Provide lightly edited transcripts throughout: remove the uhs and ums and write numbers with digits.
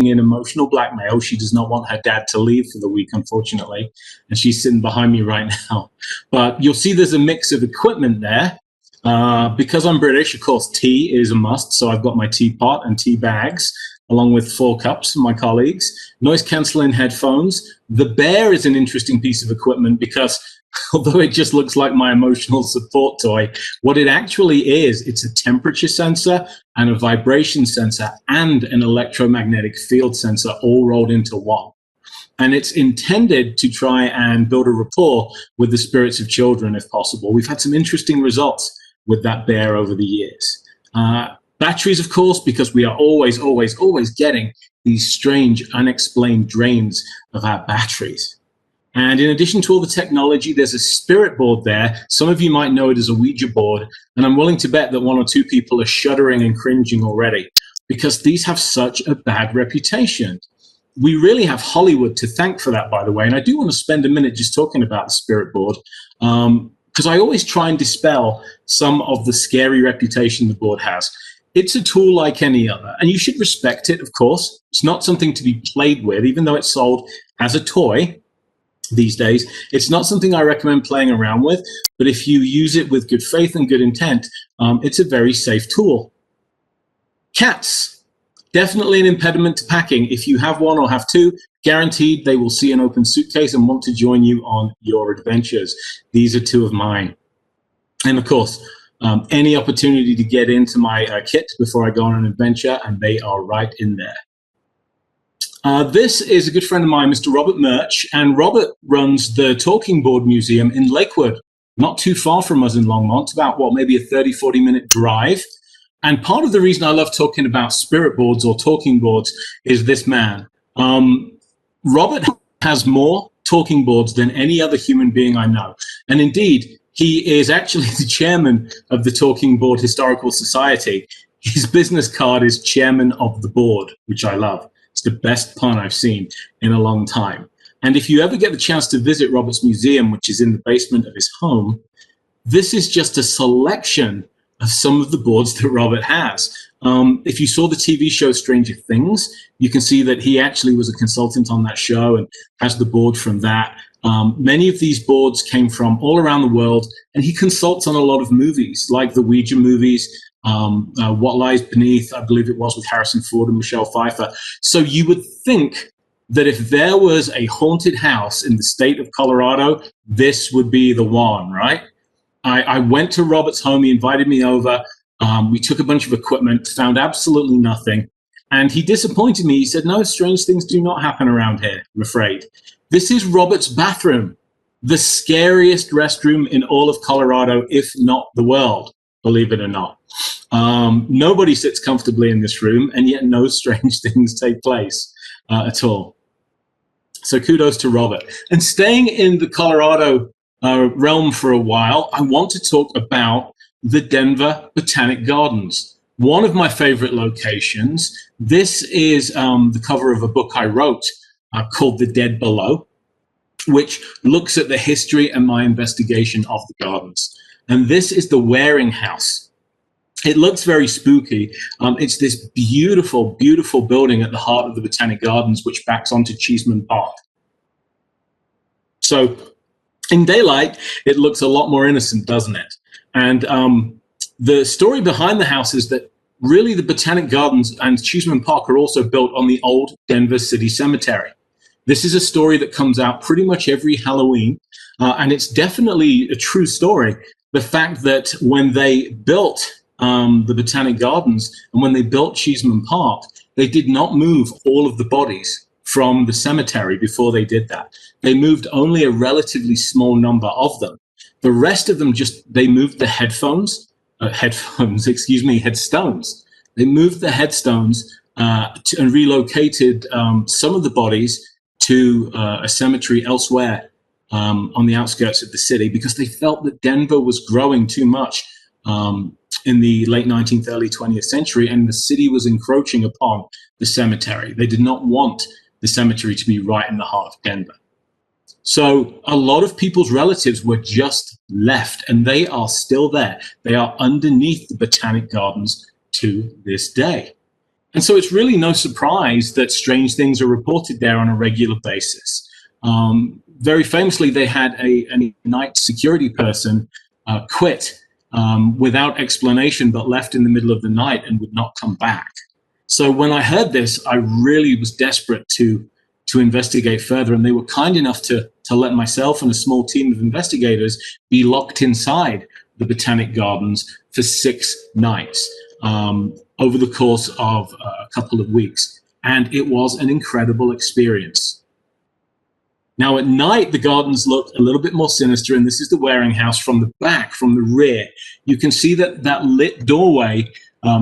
engaging in emotional blackmail. She does not want her dad to leave for the week, unfortunately, and she's sitting behind me right now. But you'll see there's a mix of equipment there. Because I'm British, of course, tea is a must. So I've got my teapot and tea bags, along with 4 cups for my colleagues, noise-canceling headphones. The bear is an interesting piece of equipment because although it just looks like my emotional support toy, what it actually is, it's a temperature sensor and a vibration sensor and an electromagnetic field sensor all rolled into one. And it's intended to try and build a rapport with the spirits of children if possible. We've had some interesting results with that bear over the years. Batteries, of course, because we are always getting these strange, unexplained drains of our batteries. And in addition to all the technology, there's a spirit board there. Some of you might know it as a Ouija board, and I'm willing to bet that 1 or 2 people are shuddering and cringing already because these have such a bad reputation. We really have Hollywood to thank for that, by the way, and I do want to spend a minute just talking about the spirit board because I always try and dispel some of the scary reputation the board has. It's a tool like any other, and you should respect it, of course. It's not something to be played with, even though it's sold as a toy these days. It's not something I recommend playing around with, but if you use it with good faith and good intent, it's a very safe tool. Cats, definitely an impediment to packing. If you have 1 or have 2, guaranteed they will see an open suitcase and want to join you on your adventures. These are 2 of mine. And of course, any opportunity to get into my kit before I go on an adventure, and they are right in there. This is a good friend of mine, Mr. Robert Murch, and Robert runs the Talking Board Museum in Lakewood, not too far from us in Longmont, about maybe a 30-40 minute drive. And part of the reason I love talking about spirit boards or talking boards is this man. Robert has more talking boards than any other human being I know. And indeed, he is actually the chairman of the Talking Board Historical Society. His business card is chairman of the board, which I love. It's the best pun I've seen in a long time. And if you ever get the chance to visit Robert's museum, which is in the basement of his home, this is just a selection of some of the boards that Robert has. If you saw the TV show Stranger Things, you can see that he actually was a consultant on that show and has the board from that. Many of these boards came from all around the world, and he consults on a lot of movies, like the Ouija movies, What Lies Beneath, I believe it was, with Harrison Ford and Michelle Pfeiffer. So you would think that if there was a haunted house in the state of Colorado, this would be the one, right? I went to Robert's home. He invited me over. We took a bunch of equipment, found absolutely nothing. And he disappointed me. He said, no, strange things do not happen around here, I'm afraid. This is Robert's bathroom, the scariest restroom in all of Colorado, if not the world, believe it or not. Nobody sits comfortably in this room, and yet no strange things take place at all. So kudos to Robert. And staying in the Colorado realm for a while, I want to talk about the Denver Botanic Gardens, one of my favorite locations. This is the cover of a book I wrote called The Dead Below, which looks at the history and my investigation of the gardens. And this is the Waring House. It looks very spooky. It's this beautiful, beautiful building at the heart of the Botanic Gardens, which backs onto Cheeseman Park. So in daylight, it looks a lot more innocent, doesn't it? And the story behind the house is that really the Botanic Gardens and Cheeseman Park are also built on the old Denver City Cemetery. This is a story that comes out pretty much every Halloween, and it's definitely a true story. The fact that when they built the Botanic Gardens and when they built Cheeseman Park, they did not move all of the bodies from the cemetery before they did that. They moved only a relatively small number of them. The rest of them they moved the headstones. They moved the headstones and relocated some of the bodies to a cemetery elsewhere on the outskirts of the city because they felt that Denver was growing too much in the late 19th, early 20th century, and the city was encroaching upon the cemetery. They did not want the cemetery to be right in the heart of Denver. So a lot of people's relatives were just left, and they are still there. They are underneath the Botanic Gardens to this day. And so it's really no surprise that strange things are reported there on a regular basis. Very famously, they had a night security person quit without explanation, but left in the middle of the night and would not come back. So when I heard this, I really was desperate to investigate further, and they were kind enough to let myself and a small team of investigators be locked inside the Botanic Gardens for 6 nights over the course of a couple of weeks. And it was an incredible experience. Now, at night, the gardens look a little bit more sinister, and this is the Waring House from the back, from the rear. You can see that lit doorway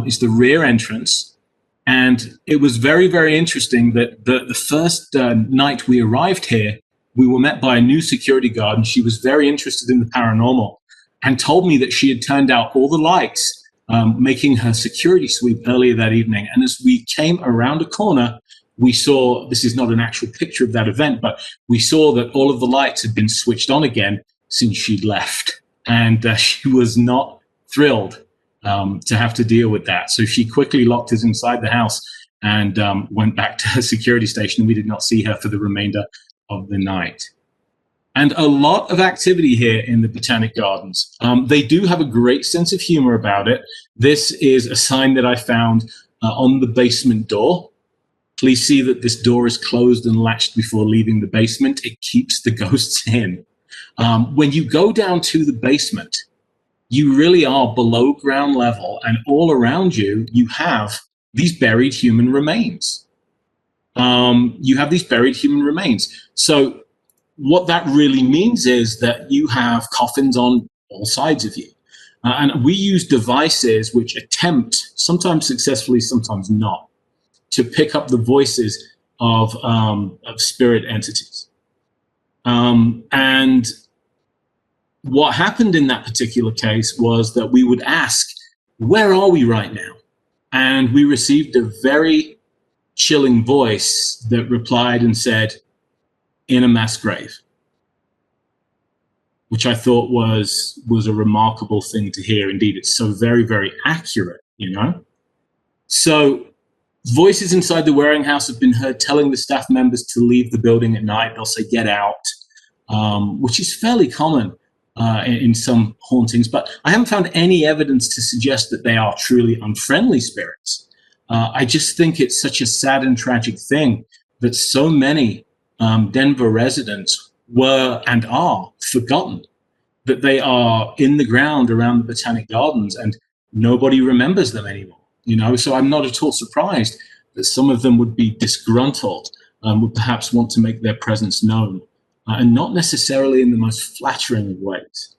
is the rear entrance. And it was very, very interesting that the first night we arrived here, we were met by a new security guard, and she was very interested in the paranormal and told me that she had turned out all the lights, making her security sweep earlier that evening. And as we came around a corner, we saw, this is not an actual picture of that event, but we saw that all of the lights had been switched on again since she'd left. And she was not thrilled to have to deal with that. So she quickly locked us inside the house and went back to her security station, and we did not see her for the remainder of the night. And a lot of activity here in the Botanic Gardens. They do have a great sense of humor about it. This is a sign that I found on the basement door. Please see that this door is closed and latched before leaving the basement. It keeps the ghosts in. When you go down to the basement, you really are below ground level, and all around you, you have these buried human remains. So what that really means is that you have coffins on all sides of you. And we use devices which attempt, sometimes successfully, sometimes not, to pick up the voices of spirit entities. And what happened in that particular case was that we would ask, where are we right now? And we received a very chilling voice that replied and said, in a mass grave, which I thought was a remarkable thing to hear. Indeed, it's so very, very accurate, you know? So voices inside the Waring House have been heard telling the staff members to leave the building at night. They'll say, get out, which is fairly common in some hauntings, but I haven't found any evidence to suggest that they are truly unfriendly spirits. I just think it's such a sad and tragic thing that so many Denver residents were and are forgotten, that they are in the ground around the Botanic Gardens and nobody remembers them anymore, you know? So I'm not at all surprised that some of them would be disgruntled, would perhaps want to make their presence known, and not necessarily in the most flattering of ways.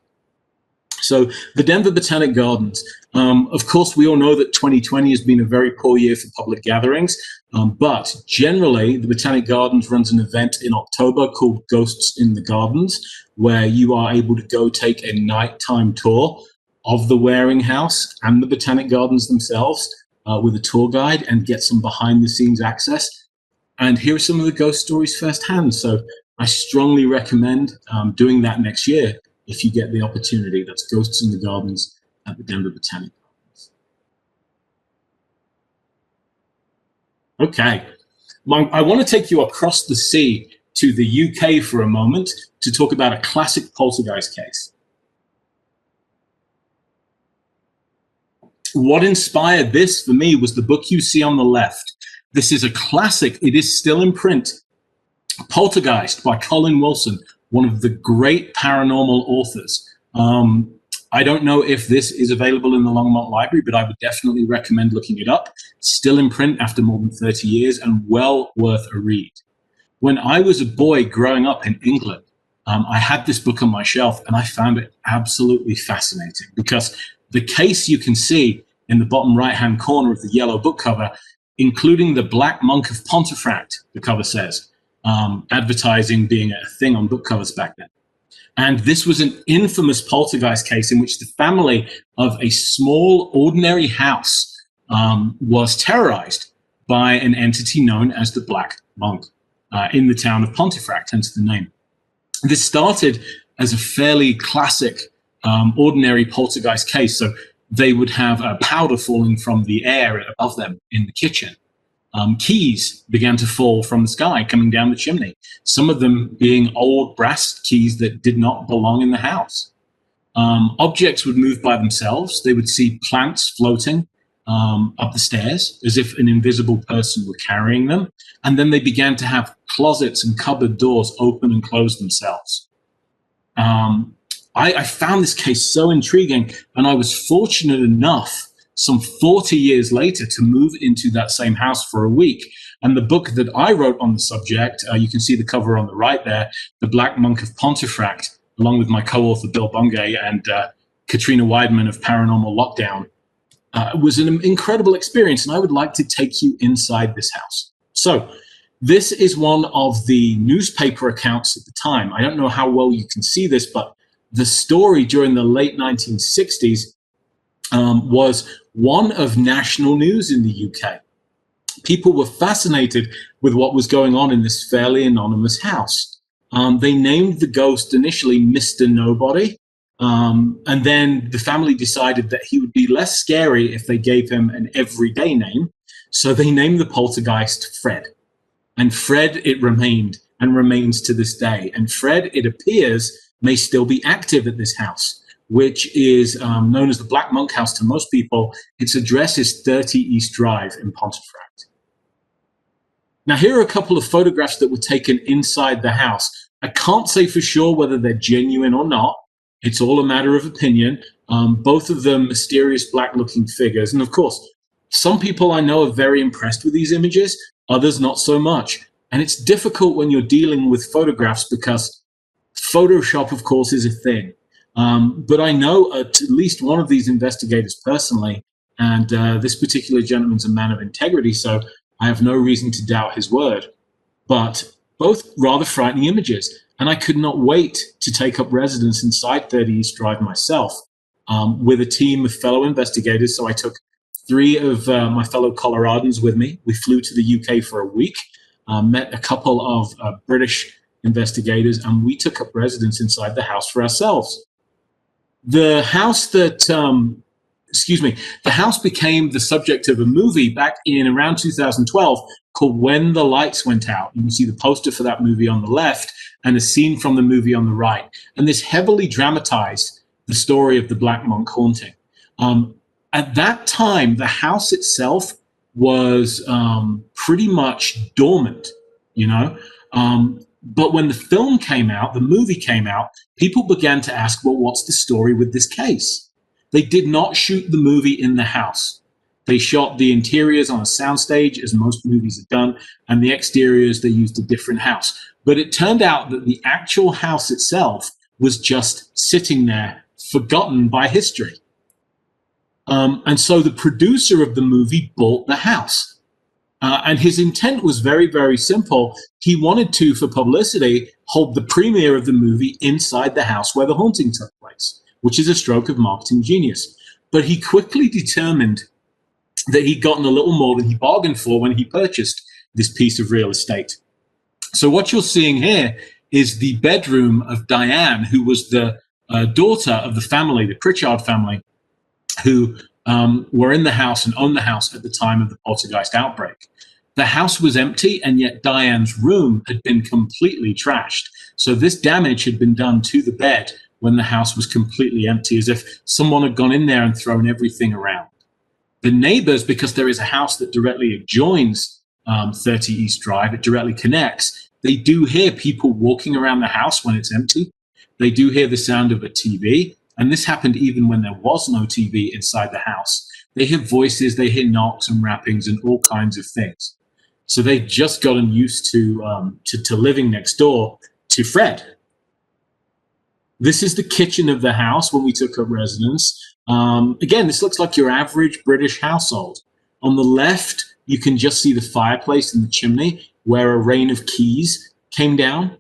So the Denver Botanic Gardens, of course, we all know that 2020 has been a very poor year for public gatherings, but generally the Botanic Gardens runs an event in October called Ghosts in the Gardens, where you are able to go take a nighttime tour of the Waring House and the Botanic Gardens themselves with a tour guide and get some behind the scenes access and hear some of the ghost stories firsthand. So I strongly recommend doing that next year if you get the opportunity. That's Ghosts in the Gardens at the Denver Botanic Gardens. Okay, I want to take you across the sea to the UK for a moment to talk about a classic poltergeist case. What inspired this for me was the book you see on the left. This is a classic. It is still in print. Poltergeist by Colin Wilson, one of the great paranormal authors. I don't know if this is available in the Longmont Library, but I would definitely recommend looking it up. Still in print after more than 30 years and well worth a read. When I was a boy growing up in England, I had this book on my shelf and I found it absolutely fascinating because the case you can see in the bottom right-hand corner of the yellow book cover, including the Black Monk of Pontefract, the cover says, advertising being a thing on book covers back then. And this was an infamous poltergeist case in which the family of a small, ordinary house was terrorized by an entity known as the Black Monk in the town of Pontefract, hence the name. This started as a fairly classic, ordinary poltergeist case. So they would have powder falling from the air above them in the kitchen. keys began to fall from the sky, coming down the chimney. Some of them being old brass keys that did not belong in the house. Objects would move by themselves. They would see plants floating up the stairs as if an invisible person were carrying them. And then they began to have closets and cupboard doors open and close themselves. I found this case so intriguing, and I was fortunate enough some 40 years later to move into that same house for a week. And the book that I wrote on the subject, you can see the cover on the right there, The Black Monk of Pontefract, along with my co-author Bill Bungay and Katrina Weidman of Paranormal Lockdown, was an incredible experience, and I would like to take you inside this house. So this is one of the newspaper accounts at the time. I don't know how well you can see this, but the story during the late 1960s was one of national news in the UK. People were fascinated with what was going on in this fairly anonymous house. They named the ghost initially Mr. Nobody, and then the family decided that he would be less scary if they gave him an everyday name. So they named the poltergeist Fred. And Fred it remained and remains to this day. And Fred, it appears, may still be active at this house, which is known as the Black Monk House to most people. Its address is 30 East Drive in Pontefract. Now, here are a couple of photographs that were taken inside the house. I can't say for sure whether they're genuine or not. It's all a matter of opinion. Both of them mysterious black-looking figures. And of course, some people I know are very impressed with these images, others not so much. And it's difficult when you're dealing with photographs because Photoshop, of course, is a thing. But I know at least one of these investigators personally, and this particular gentleman's a man of integrity, so I have no reason to doubt his word. But both rather frightening images, and I could not wait to take up residence inside 30 East Drive myself with a team of fellow investigators. So I took 3 of my fellow Coloradans with me. We flew to the UK for a week, met a couple of British investigators, and we took up residence inside the house for ourselves. The house that, the house became the subject of a movie back in around 2012 called When the Lights Went Out. You can see the poster for that movie on the left and a scene from the movie on the right. And this heavily dramatized the story of the Black Monk haunting. At that time, the house itself was pretty much dormant, you know. But when the film came out, the movie came out, people began to ask, well, what's the story with this case? They did not shoot the movie in the house. They shot the interiors on a soundstage, as most movies have done, and the exteriors, they used a different house. But it turned out that the actual house itself was just sitting there, forgotten by history. And so the producer of the movie bought the house. And his intent was very, very simple. He wanted to, for publicity, hold the premiere of the movie inside the house where the haunting took place, which is a stroke of marketing genius. But he quickly determined that he'd gotten a little more than he bargained for when he purchased this piece of real estate. So what you're seeing here is the bedroom of Diane, who was the daughter of the family, the Pritchard family, who were in the house and owned the house at the time of the poltergeist outbreak. The house was empty, and yet Diane's room had been completely trashed. So this damage had been done to the bed when the house was completely empty, as if someone had gone in there and thrown everything around. The neighbors, because there is a house that directly adjoins 30 East Drive, it directly connects, they do hear people walking around the house when it's empty. They do hear the sound of a TV. And this happened even when there was no TV inside the house. They hear voices, they hear knocks and rappings and all kinds of things. So they've just gotten used to living next door to Fred. This is the kitchen of the house when we took up residence. Again, this looks like your average British household. On the left, you can just see the fireplace and the chimney where a rain of keys came down.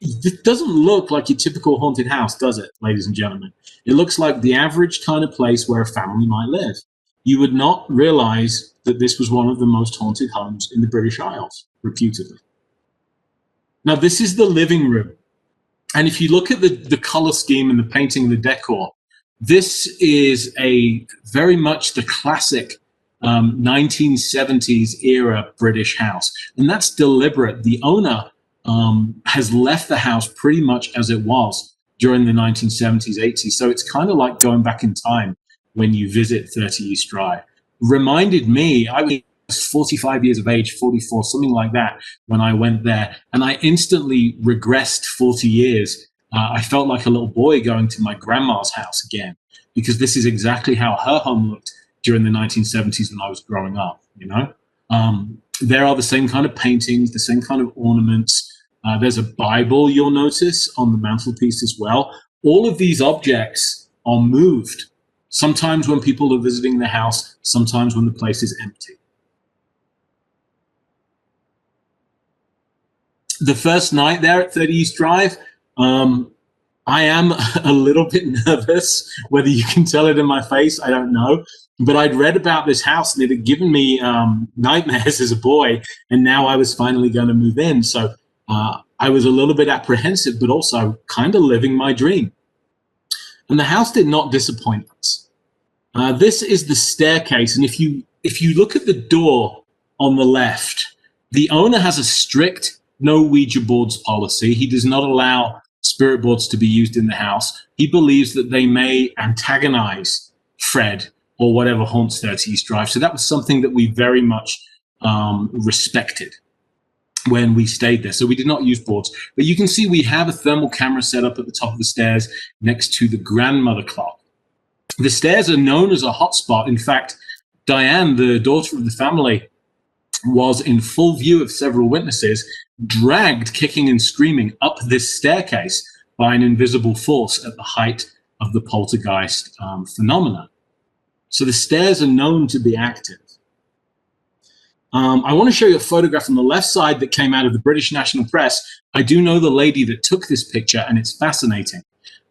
It doesn't look like your typical haunted house, does it, ladies and gentlemen? It looks like the average kind of place where a family might live. You would not realize that this was one of the most haunted homes in the British Isles, reputedly. Now, this is the living room. And if you look at the color scheme and the painting and the decor, this is a very much the classic 1970s era British house. And that's deliberate. The owner has left the house pretty much as it was during the 1970s, 80s. So it's kind of like going back in time when you visit 30 East Drive. Reminded me, I was 45 years of age, 44, something like that, when I went there. And I instantly regressed 40 years. I felt like a little boy going to my grandma's house again, because this is exactly how her home looked during the 1970s when I was growing up, you know? There are the same kind of paintings, the same kind of ornaments. There's a Bible, you'll notice, on the mantelpiece as well. All of these objects are moved, sometimes when people are visiting the house, sometimes when the place is empty. The first night there at 30 East Drive, I am a little bit nervous. Whether you can tell it in my face, I don't know. But I'd read about this house and it had given me nightmares as a boy, and now I was finally going to move in. So I was a little bit apprehensive, but also kind of living my dream. And the house did not disappoint us. This is the staircase, and if you look at the door on the left, the owner has a strict no Ouija boards policy. He does not allow spirit boards to be used in the house. He believes that they may antagonize Fred or whatever haunts 30 East Drive. So that was something that we very much respected when we stayed there. So we did not use boards. But you can see we have a thermal camera set up at the top of the stairs next to the grandmother clock. The stairs are known as a hotspot. In fact, Diane, the daughter of the family, was in full view of several witnesses, dragged kicking and screaming up this staircase by an invisible force at the height of the poltergeist phenomena. So the stairs are known to be active. I want to show you a photograph on the left side that came out of the British National Press. I do know the lady that took this picture, and it's fascinating.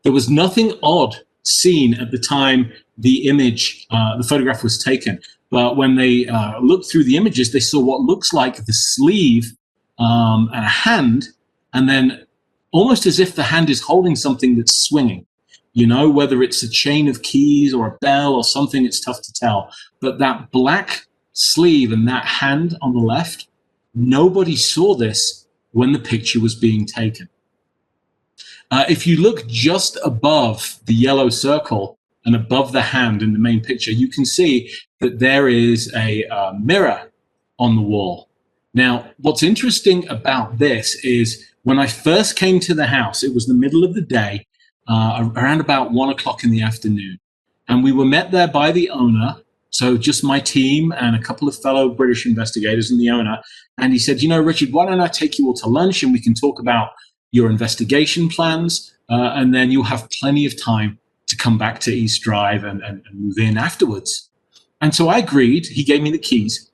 There was nothing odd seen at the time the photograph was taken. But when they looked through the images, they saw what looks like the sleeve and a hand, and then almost as if the hand is holding something that's swinging. You know, whether it's a chain of keys or a bell or something, it's tough to tell. But that black sleeve and that hand on the left, nobody saw this when the picture was being taken. If you look just above the yellow circle and above the hand in the main picture, you can see that there is a mirror on the wall. Now, what's interesting about this is when I first came to the house, it was the middle of the day, around about 1 o'clock in the afternoon. And we were met there by the owner, so just my team and a couple of fellow British investigators and the owner. And he said, you know, Richard, why don't I take you all to lunch and we can talk about your investigation plans, and then you'll have plenty of time to come back to East Drive and move in afterwards. And so I agreed. He gave me the keys,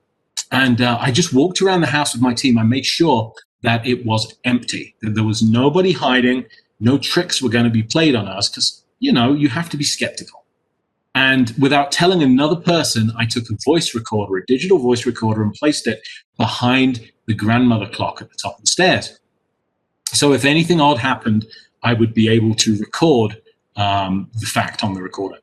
and I just walked around the house with my team. I made sure that it was empty, that there was nobody hiding, no tricks were going to be played on us, because, you know, you have to be skeptical. And without telling another person, I took a voice recorder, a digital voice recorder, and placed it behind the grandmother clock at the top of the stairs. So if anything odd happened, I would be able to record the fact on the recorder.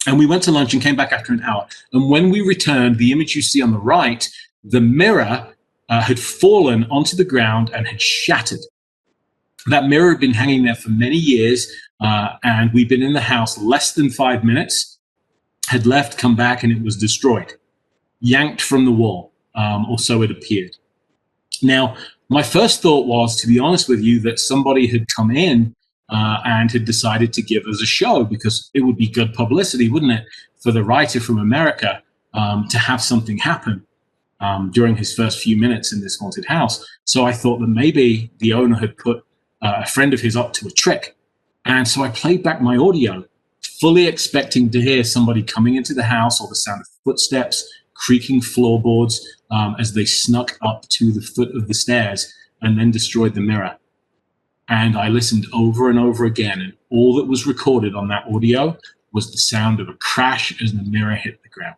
And we went to lunch and came back after an hour. And when we returned, the image you see on the right, the mirror had fallen onto the ground and had shattered. That mirror had been hanging there for many years, and we'd been in the house less than 5 minutes, had left, come back, and it was destroyed, yanked from the wall, or so it appeared. Now, my first thought was, to be honest with you, that somebody had come in and had decided to give us a show, because it would be good publicity, wouldn't it, for the writer from America to have something happen during his first few minutes in this haunted house. So I thought that maybe the owner had put a friend of his up to a trick. And so I played back my audio, fully expecting to hear somebody coming into the house, or the sound of footsteps, creaking floorboards as they snuck up to the foot of the stairs and then destroyed the mirror. And I listened over and over again, and all that was recorded on that audio was the sound of a crash as the mirror hit the ground.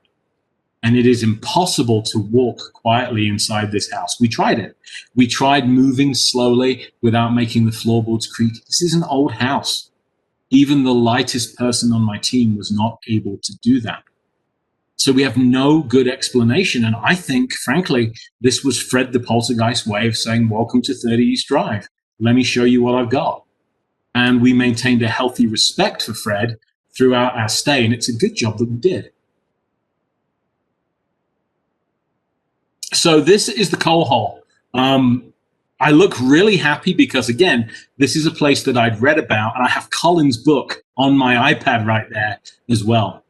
And it is impossible to walk quietly inside this house. We tried it. We tried moving slowly without making the floorboards creak. This is an old house. Even the lightest person on my team was not able to do that. So we have no good explanation. And I think, frankly, this was Fred the Poltergeist way of saying, welcome to 30 East Drive. Let me show you what I've got. And we maintained a healthy respect for Fred throughout our stay. And it's a good job that we did. So this is the coal hole. I look really happy because, again, this is a place that I'd read about, and I have Colin's book on my iPad right there as well.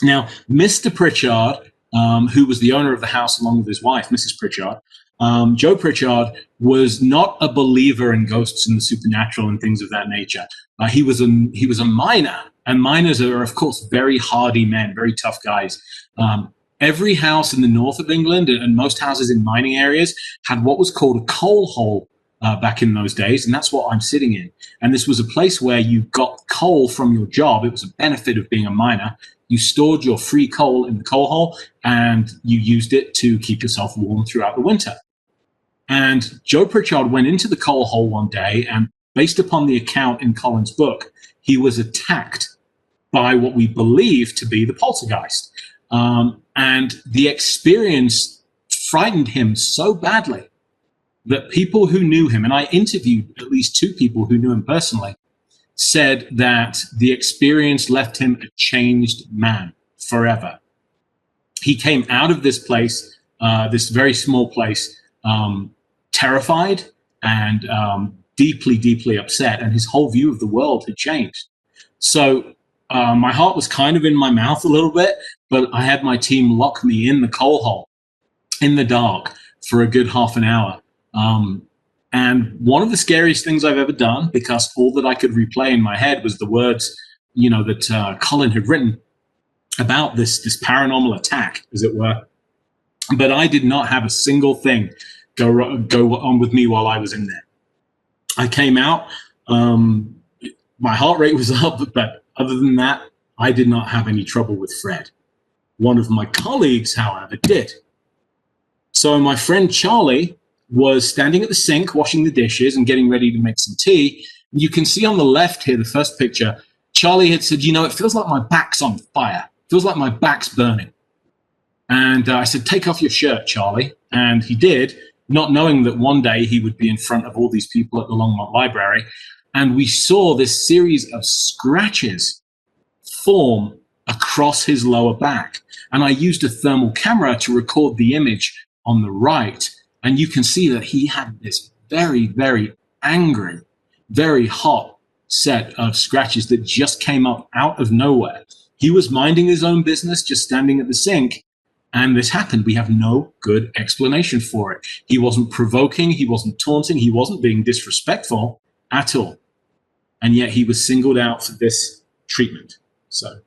Now, Mr. Pritchard, who was the owner of the house along with his wife, Mrs. Pritchard, Joe Pritchard, was not a believer in ghosts and the supernatural and things of that nature. He was a miner, and miners are, of course, very hardy men, very tough guys. Every house in the north of England and most houses in mining areas had what was called a coal hole back in those days, and that's what I'm sitting in. And this was a place where you got coal from your job. It was a benefit of being a miner. You stored your free coal in the coal hole, and you used it to keep yourself warm throughout the winter. And Joe Pritchard went into the coal hole one day, and based upon the account in Colin's book, he was attacked by what we believe to be the poltergeist. And the experience frightened him so badly that people who knew him, and I interviewed at least 2 people who knew him personally, said that the experience left him a changed man forever. He came out of this place, this very small place, terrified and deeply, deeply upset, and his whole view of the world had changed. So my heart was kind of in my mouth a little bit, but I had my team lock me in the coal hole in the dark for a good half an hour. And one of the scariest things I've ever done, because all that I could replay in my head was the words, that Colin had written about this paranormal attack, as it were. But I did not have a single thing go on with me while I was in there. I came out, my heart rate was up, but other than that, I did not have any trouble with Fred. One of my colleagues, however, did. So my friend Charlie was standing at the sink, washing the dishes and getting ready to make some tea. You can see on the left here, the first picture, Charlie had said, it feels like my back's on fire. It feels like my back's burning. And I said, take off your shirt, Charlie. And he did, not knowing that one day he would be in front of all these people at the Longmont Library. And we saw this series of scratches form across his lower back. And I used a thermal camera to record the image on the right. And you can see that he had this very, very angry, very hot set of scratches that just came up out of nowhere. He was minding his own business, just standing at the sink. And this happened. We have no good explanation for it. He wasn't provoking. He wasn't taunting. He wasn't being disrespectful at all. And yet he was singled out for this treatment. So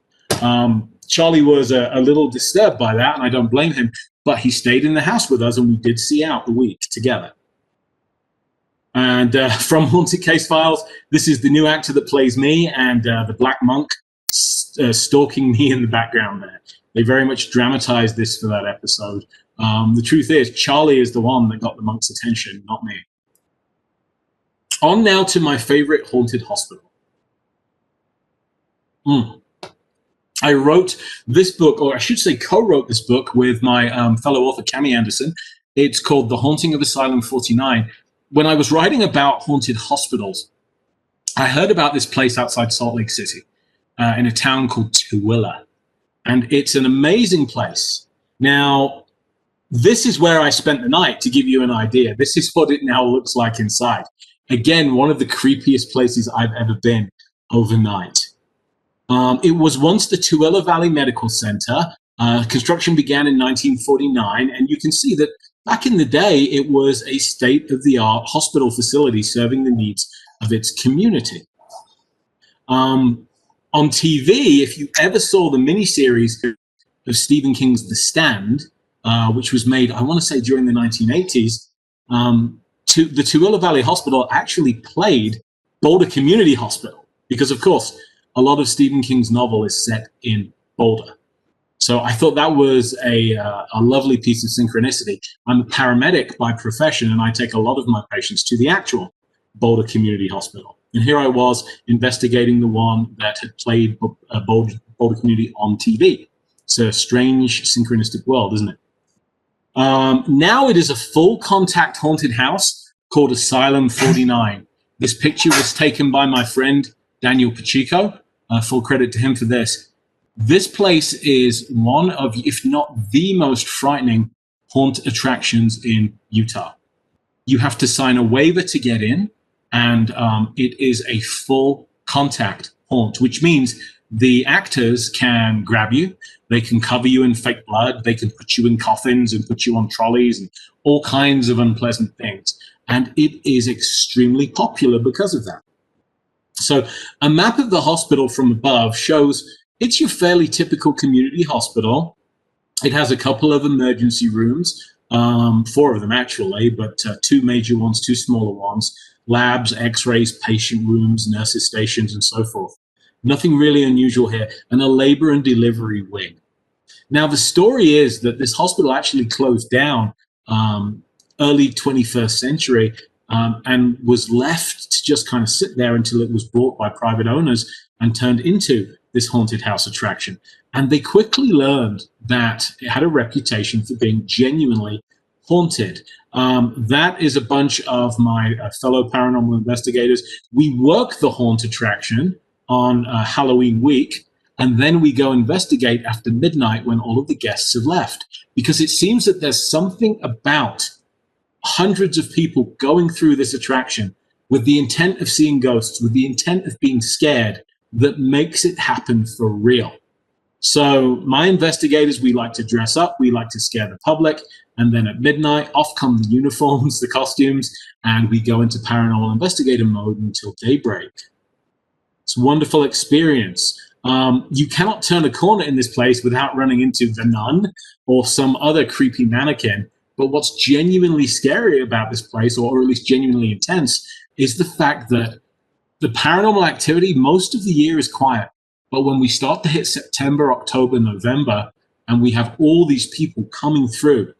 Charlie was a little disturbed by that, and I don't blame him. But he stayed in the house with us, and we did see out the week together. And from Haunted Case Files, this is the new actor that plays me, and the Black Monk stalking me in the background there. They very much dramatized this for that episode. The truth is, Charlie is the one that got the monk's attention, not me. On now to my favorite haunted hospital. I wrote this book, or I should say co-wrote this book with my fellow author, Cami Anderson. It's called The Haunting of Asylum 49. When I was writing about haunted hospitals, I heard about this place outside Salt Lake City in a town called Tooele. And it's an amazing place. Now, this is where I spent the night, to give you an idea. This is what it now looks like inside. Again, one of the creepiest places I've ever been overnight. It was once the Tooele Valley Medical Center. Construction began in 1949, and you can see that back in the day, it was a state-of-the-art hospital facility serving the needs of its community. On TV, if you ever saw the miniseries of Stephen King's The Stand, which was made, I want to say, during the 1980s, the Tooele Valley Hospital actually played Boulder Community Hospital, because, of course, a lot of Stephen King's novel is set in Boulder. So I thought that was a lovely piece of synchronicity. I'm a paramedic by profession, and I take a lot of my patients to the actual Boulder Community Hospital. And here I was investigating the one that had played Boulder Community on TV. It's a strange synchronistic world, isn't it? Now it is a full contact haunted house called Asylum 49. This picture was taken by my friend Daniel Pacheco. Full credit to him for this. This place is one of, if not the most frightening haunt attractions in Utah. You have to sign a waiver to get in, and it is a full contact haunt, which means the actors can grab you, they can cover you in fake blood, they can put you in coffins and put you on trolleys and all kinds of unpleasant things. And it is extremely popular because of that. So a map of the hospital from above shows it's your fairly typical community hospital. It has a couple of emergency rooms, 4 of them actually, but 2 major ones, 2 smaller ones, labs, x-rays, patient rooms, nurses' stations, and so forth. Nothing really unusual here, and a labor and delivery wing. Now, the story is that this hospital actually closed down early 21st century and was left to just kind of sit there until it was bought by private owners and turned into this haunted house attraction. And they quickly learned that it had a reputation for being genuinely haunted. That is a bunch of my fellow paranormal investigators. We work the haunt attraction on Halloween week, and then we go investigate after midnight when all of the guests have left, because it seems that there's something about hundreds of people going through this attraction with the intent of seeing ghosts, with the intent of being scared, that makes it happen for real. So my investigators, we like to dress up, we like to scare the public, and then at midnight, off come the uniforms, the costumes, and we go into paranormal investigator mode until daybreak. It's a wonderful experience. You cannot turn a corner in this place without running into the nun or some other creepy mannequin. But what's genuinely scary about this place, or at least genuinely intense, is the fact that the paranormal activity most of the year is quiet. But when we start to hit September, October, November, and we have all these people coming through,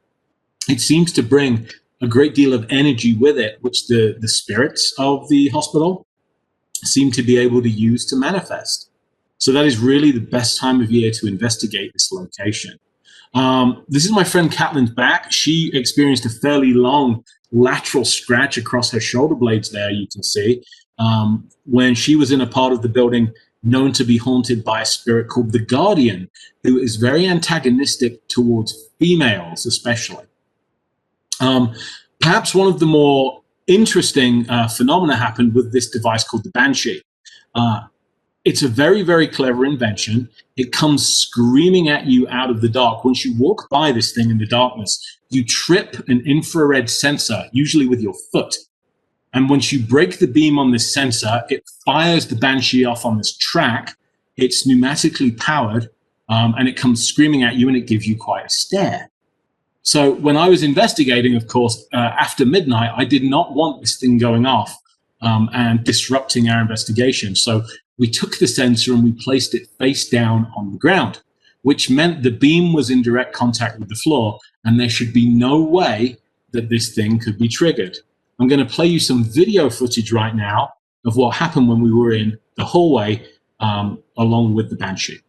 it seems to bring a great deal of energy with it, which the spirits of the hospital seem to be able to use to manifest. So that is really the best time of year to investigate this location. This is my friend Catherine's back. She experienced a fairly long lateral scratch across her shoulder blades there, you can see, when she was in a part of the building known to be haunted by a spirit called the Guardian, who is very antagonistic towards females especially. Perhaps one of the more interesting phenomena happened with this device called the Banshee. It's a very, very clever invention. It comes screaming at you out of the dark. Once you walk by this thing in the darkness, you trip an infrared sensor, usually with your foot. And once you break the beam on this sensor, it fires the Banshee off on this track. It's pneumatically powered, and it comes screaming at you, and it gives you quite a stare. So when I was investigating, of course, after midnight, I did not want this thing going off and disrupting our investigation. So we took the sensor and we placed it face down on the ground, which meant the beam was in direct contact with the floor, and there should be no way that this thing could be triggered. I'm going to play you some video footage right now of what happened when we were in the hallway along with the Banshee.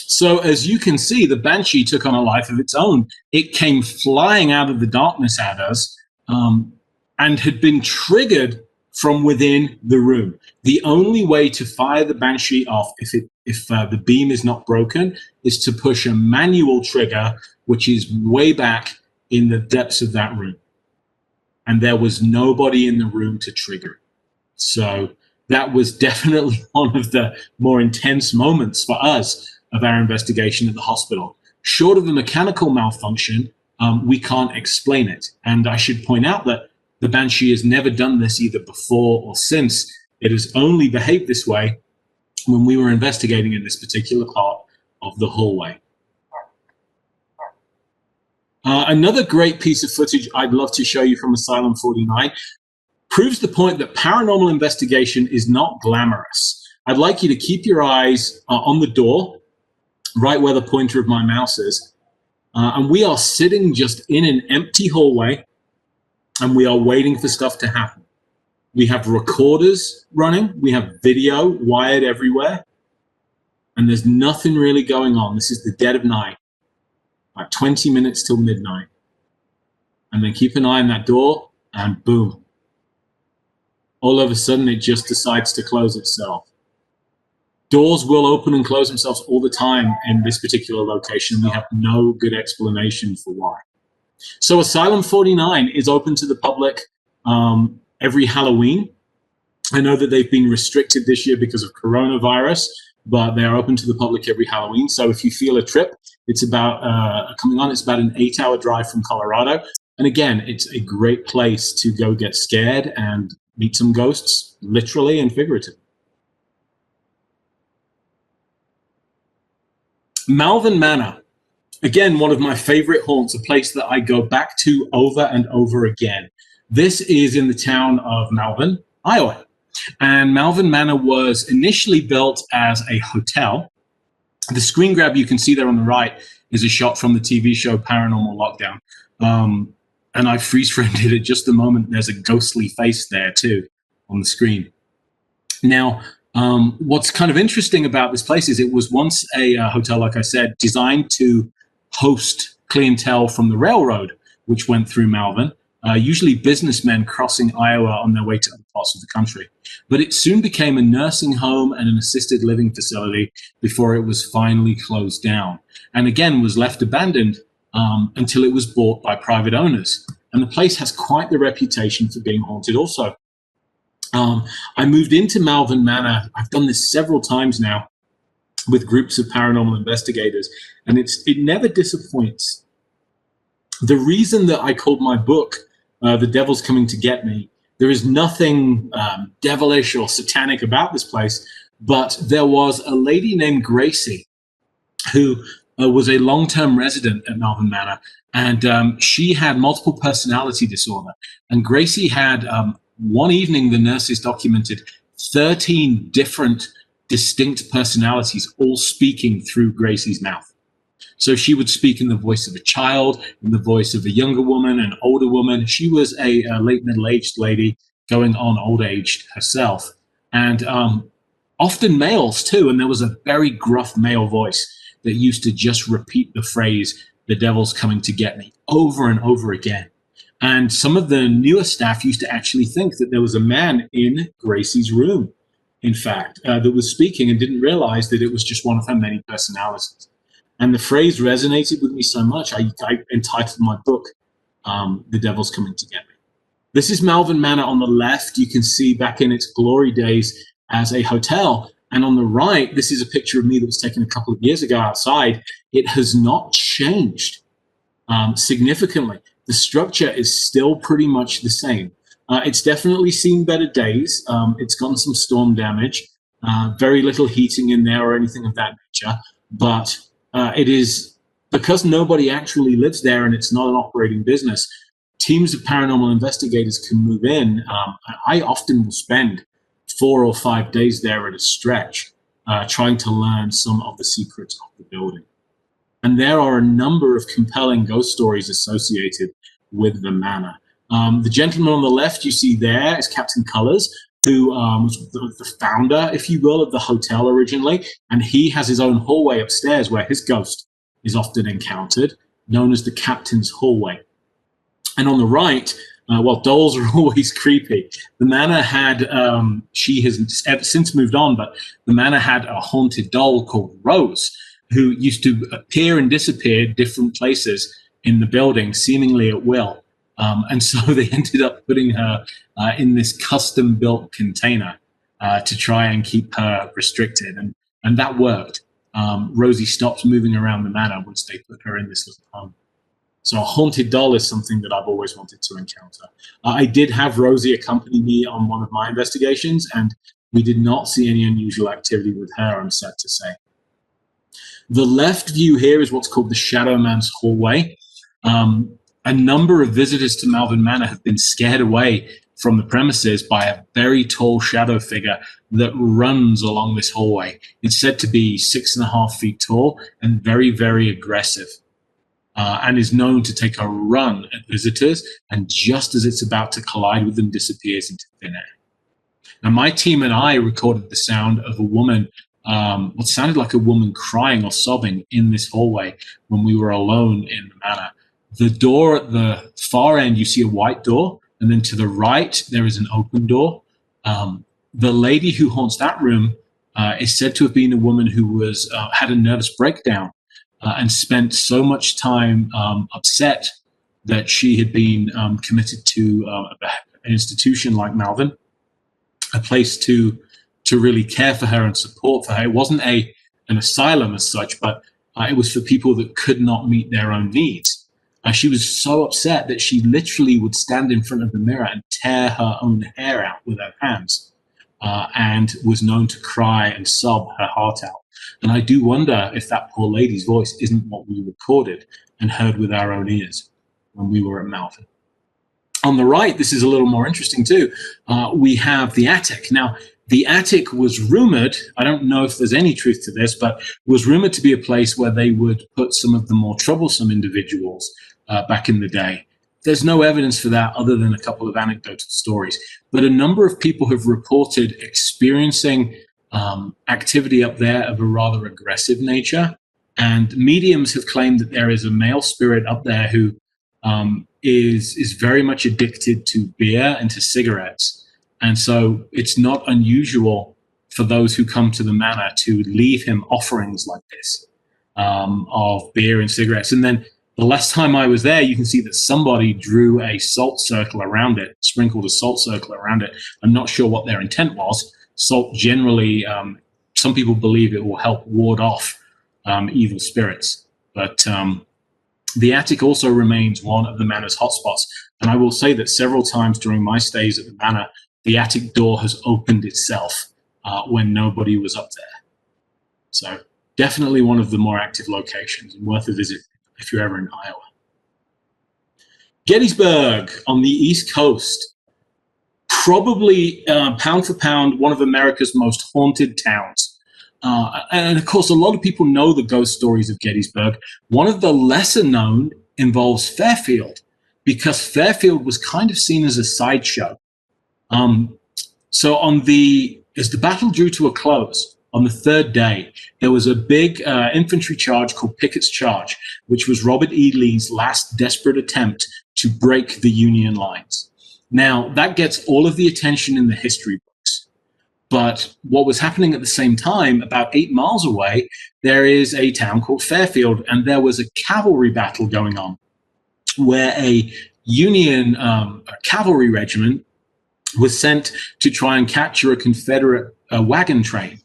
So as you can see, the Banshee took on a life of its own. It came flying out of the darkness at us and had been triggered from within the room. The only way to fire the Banshee off, if the beam is not broken, is to push a manual trigger, which is way back in the depths of that room. And there was nobody in the room to trigger it. So that was definitely one of the more intense moments for us of our investigation at the hospital. Short of a mechanical malfunction, we can't explain it. And I should point out that the Banshee has never done this either before or since. It has only behaved this way when we were investigating in this particular part of the hallway. Another great piece of footage I'd love to show you from Asylum 49. proves the point that paranormal investigation is not glamorous. I'd like you to keep your eyes on the door, right where the pointer of my mouse is. And we are sitting just in an empty hallway, and we are waiting for stuff to happen. We have recorders running. We have video wired everywhere. And there's nothing really going on. This is the dead of night, like 20 minutes till midnight. And then keep an eye on that door, and boom. All of a sudden, it just decides to close itself. Doors will open and close themselves all the time in this particular location. We have no good explanation for why. So Asylum 49 is open to the public every Halloween. I know that they've been restricted this year because of coronavirus, but they are open to the public every Halloween. So if you feel a trip, it's about it's about an 8-hour drive from Colorado. And again, it's a great place to go get scared and meet some ghosts, literally and figuratively. Malvin Manor, again, one of my favorite haunts, a place that I go back to over and over again. This is in the town of Malvin, Iowa. And Malvin Manor was initially built as a hotel. The screen grab you can see there on the right is a shot from the TV show Paranormal Lockdown. And I freeze framed it at just the moment. There's a ghostly face there too on the screen. Now, what's kind of interesting about this place is it was once a hotel, like I said, designed to host clientele from the railroad, which went through Malvin, usually businessmen crossing Iowa on their way to other parts of the country. But it soon became a nursing home and an assisted living facility before it was finally closed down. And again, was left abandoned until it was bought by private owners. And the place has quite the reputation for being haunted also. I moved into Malvin Manor. I've done this several times now with groups of paranormal investigators, and it never disappoints. The reason that I called my book The Devil's Coming to Get Me, there is nothing devilish or satanic about this place, but there was a lady named Gracie who was a long-term resident at Malvin Manor, and she had multiple personality disorder. And Gracie had, one evening, the nurses documented 13 different distinct personalities all speaking through Gracie's mouth. So she would speak in the voice of a child, in the voice of a younger woman, an older woman. She was a late middle-aged lady going on old-aged herself. And often males too, and there was a very gruff male voice that used to just repeat the phrase, "The devil's coming to get me," over and over again. And some of the newer staff used to actually think that there was a man in Gracie's room, in fact, that was speaking, and didn't realize that it was just one of her many personalities. And the phrase resonated with me so much, I entitled my book, The Devil's Coming to Get Me. This is Malvin Manor on the left. You can see back in its glory days as a hotel. And on the right, this is a picture of me that was taken a couple of years ago outside. It has not changed significantly. The structure is still pretty much the same. It's definitely seen better days. It's gotten some storm damage, very little heating in there or anything of that nature. But it is, because nobody actually lives there and it's not an operating business, teams of paranormal investigators can move in. I often will spend 4 or 5 days there at a stretch, trying to learn some of the secrets of the building. And there are a number of compelling ghost stories associated with the manor. The gentleman on the left you see there is Captain Colors, who was the founder, if you will, of the hotel originally. And he has his own hallway upstairs where his ghost is often encountered, known as the Captain's Hallway. And on the right, well, dolls are always creepy. The manor had, she has since moved on, but the manor had a haunted doll called Rose, who used to appear and disappear different places in the building, seemingly at will. And so they ended up putting her in this custom-built container to try and keep her restricted. And that worked. Rosie stopped moving around the manor once they put her in this little home. So a haunted doll is something that I've always wanted to encounter. I did have Rosie accompany me on one of my investigations, and we did not see any unusual activity with her, I'm sad to say. The left view here is what's called the Shadow Man's Hallway. A number of visitors to Malvin Manor have been scared away from the premises by a very tall shadow figure that runs along this hallway. It's said to be 6.5 feet tall and very, very aggressive, and is known to take a run at visitors, and just as it's about to collide with them, disappears into thin air. Now, my team and I recorded the sound of a woman, what sounded like a woman crying or sobbing in this hallway when we were alone in the manor. The door at the far end, you see a white door, and then to the right, there is an open door. The lady who haunts that room is said to have been a woman who was had a nervous breakdown and spent so much time upset that she had been committed to an institution like Malvin, a place to really care for her and support for her. It wasn't an asylum as such, but it was for people that could not meet their own needs. She was so upset that she literally would stand in front of the mirror and tear her own hair out with her hands, and was known to cry and sob her heart out. And I do wonder if that poor lady's voice isn't what we recorded and heard with our own ears when we were at Malvin. On the right, this is a little more interesting too. We have the attic. Now, the attic was rumored, I don't know if there's any truth to this, but was rumored to be a place where they would put some of the more troublesome individuals back in the day. There's no evidence for that other than a couple of anecdotal stories. But a number of people have reported experiencing activity up there of a rather aggressive nature. And mediums have claimed that there is a male spirit up there who is very much addicted to beer and to cigarettes. And so it's not unusual for those who come to the manor to leave him offerings like this of beer and cigarettes. And then the last time I was there, you can see that somebody drew a salt circle around it, sprinkled a salt circle around it. I'm not sure what their intent was. Salt generally, some people believe it will help ward off evil spirits. But the attic also remains one of the manor's hotspots. And I will say that several times during my stays at the manor, the attic door has opened itself when nobody was up there. So definitely one of the more active locations and worth a visit if you're ever in Iowa. Gettysburg on the East Coast, probably pound for pound, one of America's most haunted towns. And of course, a lot of people know the ghost stories of Gettysburg. One of the lesser known involves Fairfield, because Fairfield was kind of seen as a sideshow. So as the battle drew to a close on the third day, there was a big infantry charge called Pickett's Charge, which was Robert E. Lee's last desperate attempt to break the Union lines. Now, that gets all of the attention in the history books. But what was happening at the same time, about 8 miles away, there is a town called Fairfield, and there was a cavalry battle going on where a Union cavalry regiment was sent to try and capture a Confederate wagon train.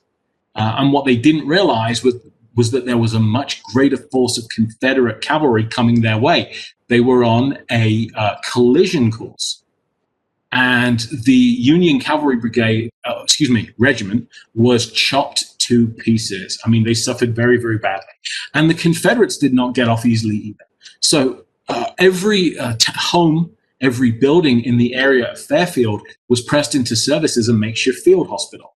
And what they didn't realize was that there was a much greater force of Confederate cavalry coming their way. They were on a collision course. And the Union Cavalry regiment was chopped to pieces. I mean, they suffered very, very badly. And the Confederates did not get off easily either. So every home, every building in the area of Fairfield was pressed into service as a makeshift field hospital.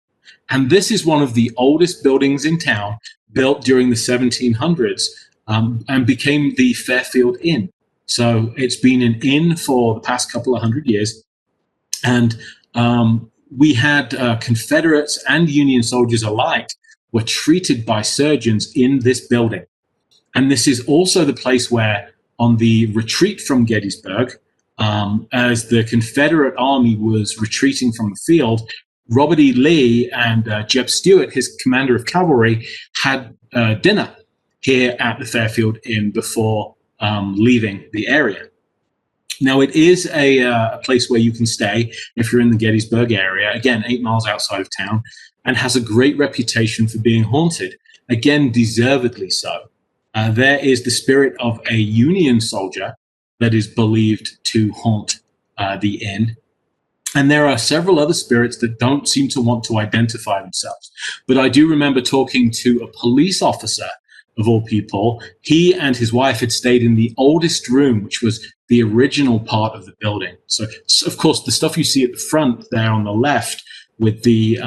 And this is one of the oldest buildings in town, built during the 1700s, and became the Fairfield Inn. So it's been an inn for the past couple of hundred years. And we had Confederates and Union soldiers alike were treated by surgeons in this building. And this is also the place where, on the retreat from Gettysburg, as the Confederate Army was retreating from the field, Robert E. Lee and Jeb Stuart, his commander of cavalry, had dinner here at the Fairfield Inn before leaving the area. Now, it is a place where you can stay if you're in the Gettysburg area, again, 8 miles outside of town, and has a great reputation for being haunted, again, deservedly so. There is the spirit of a Union soldier that is believed to haunt the inn. And there are several other spirits that don't seem to want to identify themselves. But I do remember talking to a police officer of all people, he and his wife had stayed in the oldest room, which was the original part of the building. So of course, the stuff you see at the front there on the left with the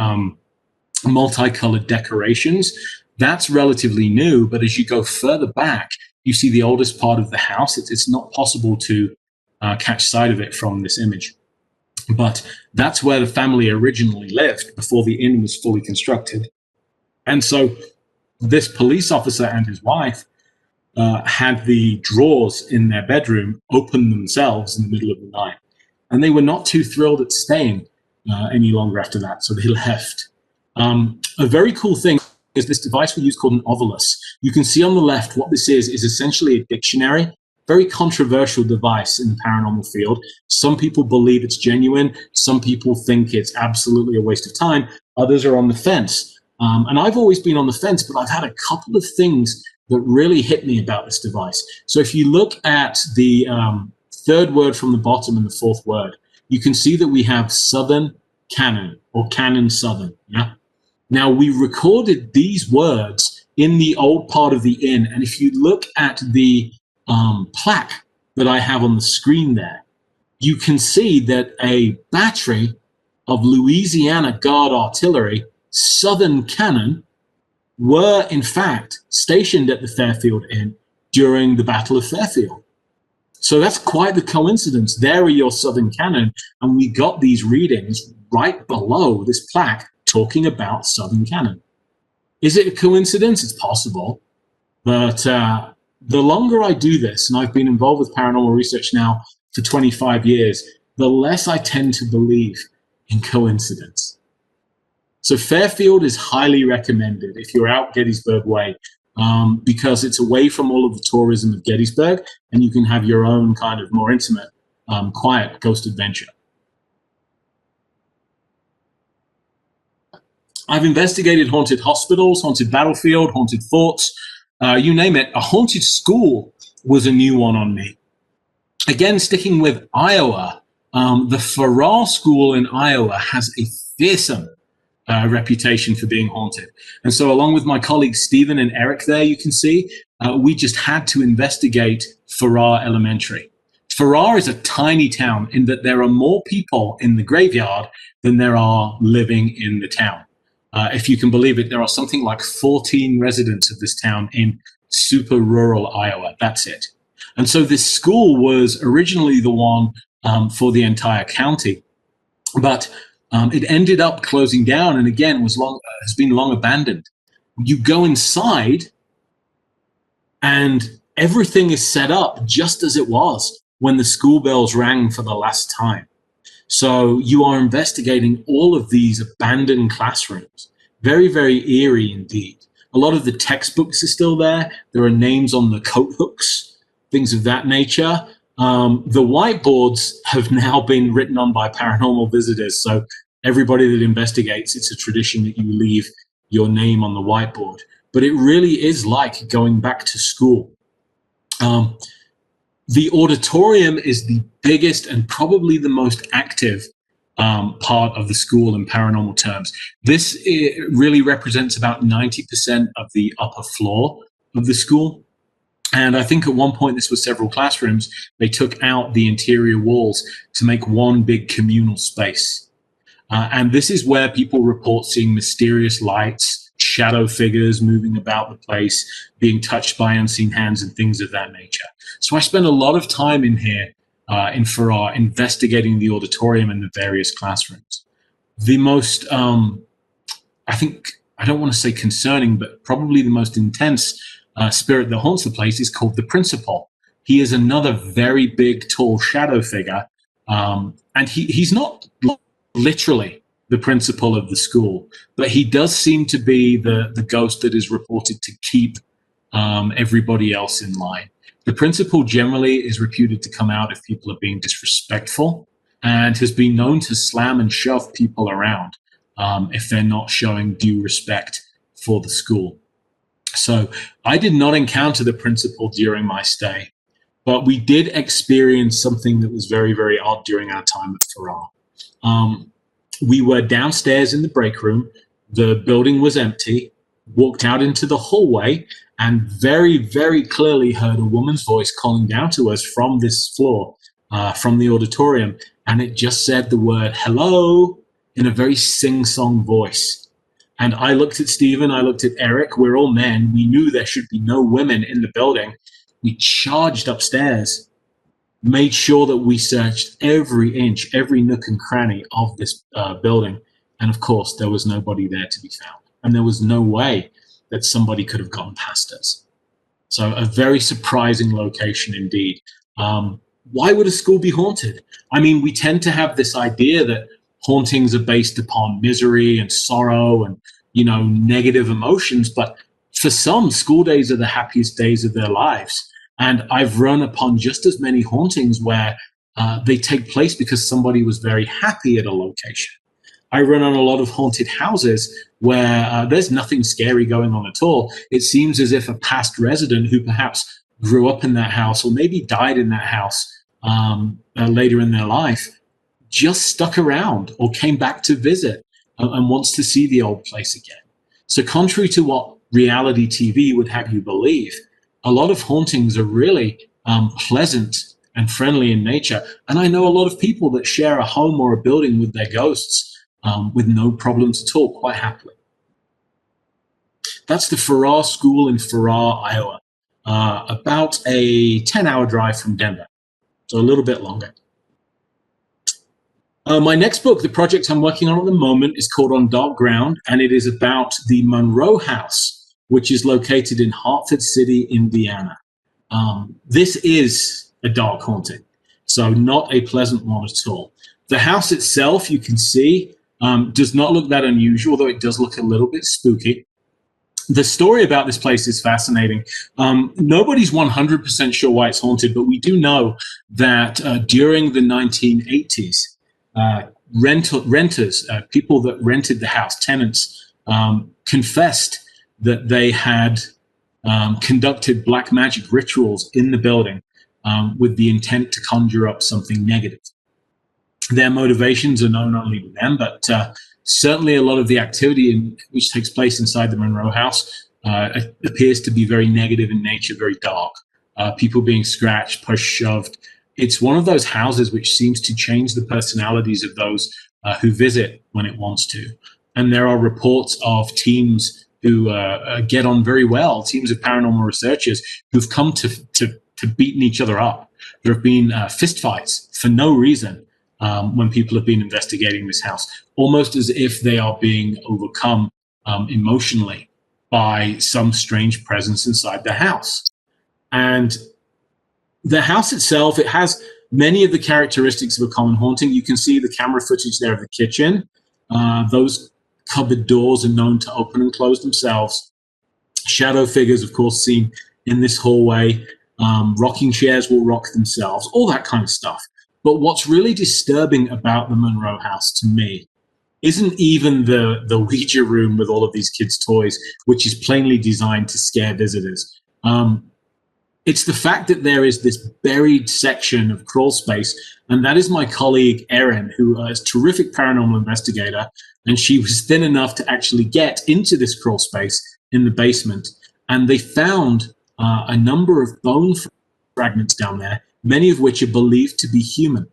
multicolored decorations, that's relatively new. But as you go further back, you see the oldest part of the house. It's not possible to catch sight of it from this image. But that's where the family originally lived before the inn was fully constructed. And so this police officer and his wife had the drawers in their bedroom open themselves in the middle of the night. And they were not too thrilled at staying any longer after that, so they left. A very cool thing is this device we use called an ovilus. You can see on the left what this is essentially a dictionary, very controversial device in the paranormal field. Some people believe it's genuine. Some people think it's absolutely a waste of time. Others are on the fence. And I've always been on the fence, but I've had a couple of things that really hit me about this device. So if you look at the third word from the bottom and the fourth word, you can see that we have Southern Canon or Canon Southern. Yeah. Now, we recorded these words in the old part of the inn. And if you look at the plaque that I have on the screen there, you can see that a battery of Louisiana Guard artillery, Southern Cannon, were in fact stationed at the Fairfield Inn during the Battle of Fairfield. So that's quite the coincidence. There are your Southern Cannon, and we got these readings right below this plaque talking about Southern Cannon. Is it a coincidence? It's possible. But the longer I do this, and I've been involved with paranormal research now for 25 years, the less I tend to believe in coincidence. So Fairfield is highly recommended if you're out Gettysburg Way, because it's away from all of the tourism of Gettysburg, and you can have your own kind of more intimate, quiet ghost adventure. I've investigated haunted hospitals, haunted battlefield, haunted forts, you name it. A haunted school was a new one on me. Again, sticking with Iowa, the Ferrar School in Iowa has a fearsome reputation for being haunted. And so along with my colleagues Stephen and Eric there, you can see, we just had to investigate Ferrar Elementary. Ferrar is a tiny town in that there are more people in the graveyard than there are living in the town. If you can believe it, there are something like 14 residents of this town in super rural Iowa. That's it. And so this school was originally the one for the entire county, but it ended up closing down, and again has been long abandoned. You go inside, and everything is set up just as it was when the school bells rang for the last time. So you are investigating all of these abandoned classrooms. Very, very eerie indeed. A lot of the textbooks are still there. There are names on the coat hooks, things of that nature. The whiteboards have now been written on by paranormal visitors. So everybody that investigates, it's a tradition that you leave your name on the whiteboard. But it really is like going back to school. The auditorium is the biggest and probably the most active part of the school in paranormal terms. This really represents about 90% of the upper floor of the school. And I think at one point, this was several classrooms, they took out the interior walls to make one big communal space. And this is where people report seeing mysterious lights, shadow figures moving about the place, being touched by unseen hands and things of that nature. So I spent a lot of time in here in Ferrar investigating the auditorium and the various classrooms. The most, I think, I don't want to say concerning, but probably the most intense spirit that haunts the place is called the principal. He is another very big, tall shadow figure. And he's not literally the principal of the school, but he does seem to be the ghost that is reported to keep everybody else in line. The principal generally is reputed to come out if people are being disrespectful, and has been known to slam and shove people around if they're not showing due respect for the school. So I did not encounter the principal during my stay, but we did experience something that was very, very odd during our time at Ferrar. We were downstairs in the break room. The building was empty. walked out into the hallway, and very, very clearly heard a woman's voice calling down to us from this floor, from the auditorium. And it just said the word hello in a very sing-song voice. And I looked at Stephen, I looked at Eric. We're all men. We knew there should be no women in the building. We charged upstairs, made sure that we searched every inch, every nook and cranny of this building. And of course, there was nobody there to be found. And there was no way that somebody could have gone past us. So a very surprising location indeed. Why would a school be haunted? I mean, we tend to have this idea that hauntings are based upon misery and sorrow and, negative emotions. But for some, school days are the happiest days of their lives. And I've run upon just as many hauntings where they take place because somebody was very happy at a location. I run on a lot of haunted houses where there's nothing scary going on at all. It seems as if a past resident who perhaps grew up in that house or maybe died in that house later in their life just stuck around or came back to visit and wants to see the old place again. So contrary to what reality TV would have you believe, a lot of hauntings are really pleasant and friendly in nature. And I know a lot of people that share a home or a building with their ghosts with no problems at all, quite happily. That's the Ferrar School in Ferrar, Iowa, about a 10-hour drive from Denver, so a little bit longer. My next book, the project I'm working on at the moment, is called On Dark Ground, and it is about the Monroe House, which is located in Hartford City, Indiana. This is a dark haunting, so not a pleasant one at all. The house itself, you can see, does not look that unusual, though it does look a little bit spooky. The story about this place is fascinating. Nobody's 100% sure why it's haunted, but we do know that during the 1980s, renters, people that rented the house, tenants, confessed that they had conducted black magic rituals in the building with the intent to conjure up something negative. Their motivations are known only to them, but certainly a lot of the activity which takes place inside the Monroe House appears to be very negative in nature, very dark. People being scratched, pushed, shoved. It's one of those houses which seems to change the personalities of those who visit when it wants to. And there are reports of teams who get on very well, teams of paranormal researchers who've come to beating each other up. There have been fistfights for no reason when people have been investigating this house, almost as if they are being overcome emotionally by some strange presence inside the house. And the house itself, it has many of the characteristics of a common haunting. You can see the camera footage there of the kitchen. Those cupboard doors are known to open and close themselves. Shadow figures, of course, seen in this hallway. Rocking chairs will rock themselves, all that kind of stuff. But what's really disturbing about the Monroe House to me isn't even the Ouija room with all of these kids' toys, which is plainly designed to scare visitors. It's the fact that there is this buried section of crawl space, and that is my colleague Erin, who is a terrific paranormal investigator, and she was thin enough to actually get into this crawl space in the basement, and they found a number of bone fragments down there, many of which are believed to be human.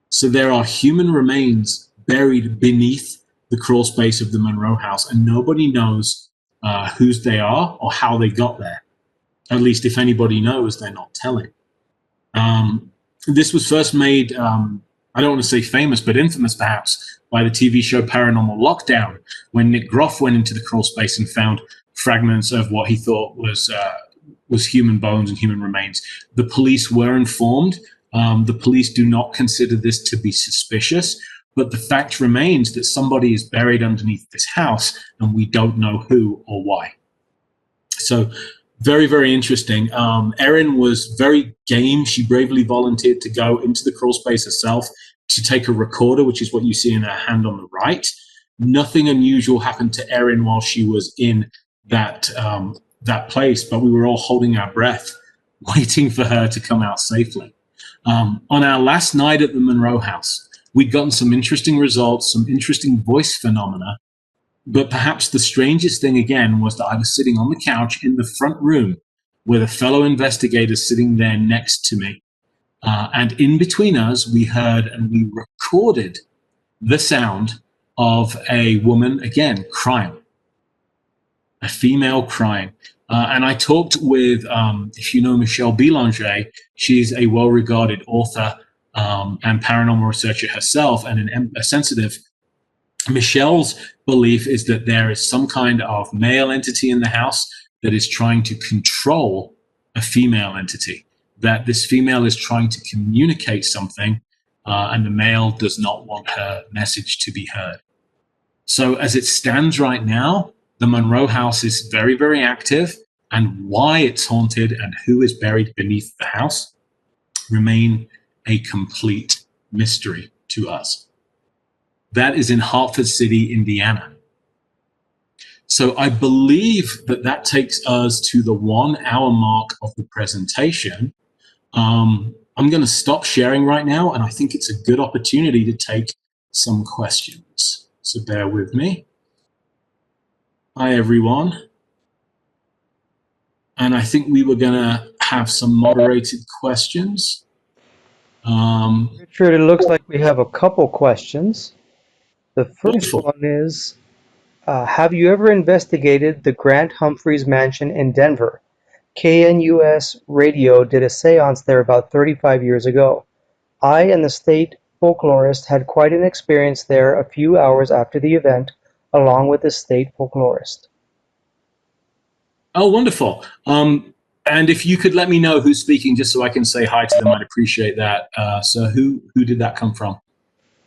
So there are human remains buried beneath the crawl space of the Monroe House, and nobody knows whose they are or how they got there. At least if anybody knows, they're not telling. This was first made, I don't want to say famous, but infamous perhaps, by the TV show Paranormal Lockdown, when Nick Groff went into the crawl space and found fragments of what he thought was human bones and human remains. The police were informed. The police do not consider this to be suspicious, but the fact remains that somebody is buried underneath this house and we don't know who or why. So very, very interesting. Erin was very game. She bravely volunteered to go into the crawl space herself to take a recorder, which is what you see in her hand on the right. Nothing unusual happened to Erin while she was in that place, but we were all holding our breath, waiting for her to come out safely. On our last night at the Monroe House, we'd gotten some interesting results, some interesting voice phenomena. But perhaps the strangest thing again was that I was sitting on the couch in the front room with a fellow investigator sitting there next to me. And in between us, we heard and we recorded the sound of a woman, again, crying, a female crying. And I talked with, if you know Michelle Belanger, she's a well-regarded author and paranormal researcher herself and a sensitive. Michelle's belief is that there is some kind of male entity in the house that is trying to control a female entity, that this female is trying to communicate something, and the male does not want her message to be heard. So as it stands right now, the Monroe House is very, very active, and why it's haunted and who is buried beneath the house remain a complete mystery to us. That is in Hartford City, Indiana. So I believe that that takes us to the 1 hour mark of the presentation. I'm going to stop sharing right now, and I think it's a good opportunity to take some questions. So bear with me. Hi, everyone. And I think we were going to have some moderated questions. Richard, it looks like we have a couple questions. The first Wonderful. one is, have you ever investigated the Grant Humphreys Mansion in Denver? KNUS Radio did a seance there about 35 years ago. I and the state folklorist had quite an experience there a few hours after the event, along with the state folklorist. Oh, wonderful. And if you could let me know who's speaking, just so I can say hi to them, I'd appreciate that. So who did that come from?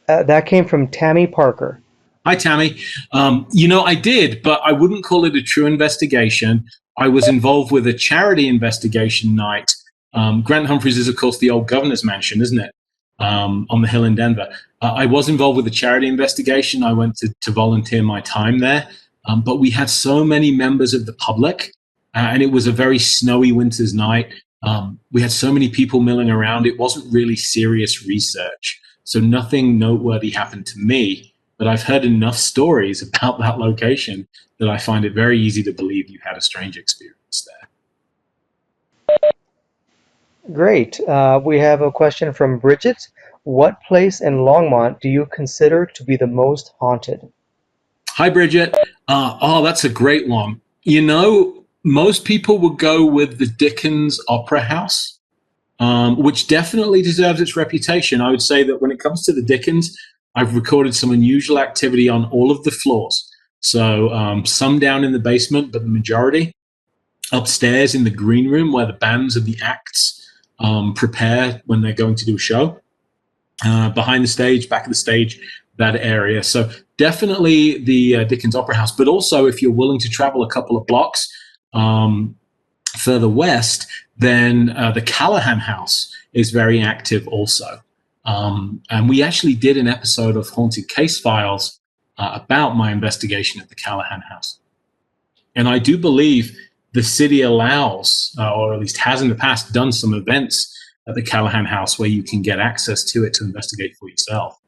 That came from Tammy Parker. Hi, Tammy. I did, but I wouldn't call it a true investigation. I was involved with a charity investigation night. Grant Humphreys is, of course, the old governor's mansion, isn't it? On the hill in Denver. I was involved with a charity investigation. I went to volunteer my time there. But we had so many members of the public, and it was a very snowy winter's night. We had so many people milling around. It wasn't really serious research. So nothing noteworthy happened to me, but I've heard enough stories about that location that I find it very easy to believe you had a strange experience there. Great. We have a question from Bridget. What place in Longmont do you consider to be the most haunted? Hi, Bridget. That's a great one. Most people would go with the Dickens Opera House, which definitely deserves its reputation. I would say that when it comes to the Dickens, I've recorded some unusual activity on all of the floors. So some down in the basement, but the majority upstairs in the green room where the bands of the acts prepare when they're going to do a show. Behind the stage, back of the stage, that area. So definitely the Dickens Opera House, but also if you're willing to travel a couple of blocks further west, then the Callahan House is very active also. And we actually did an episode of Haunted Case Files about my investigation at the Callahan House. And I do believe the city allows, or at least has in the past, done some events at the Callahan House where you can get access to it to investigate for yourself.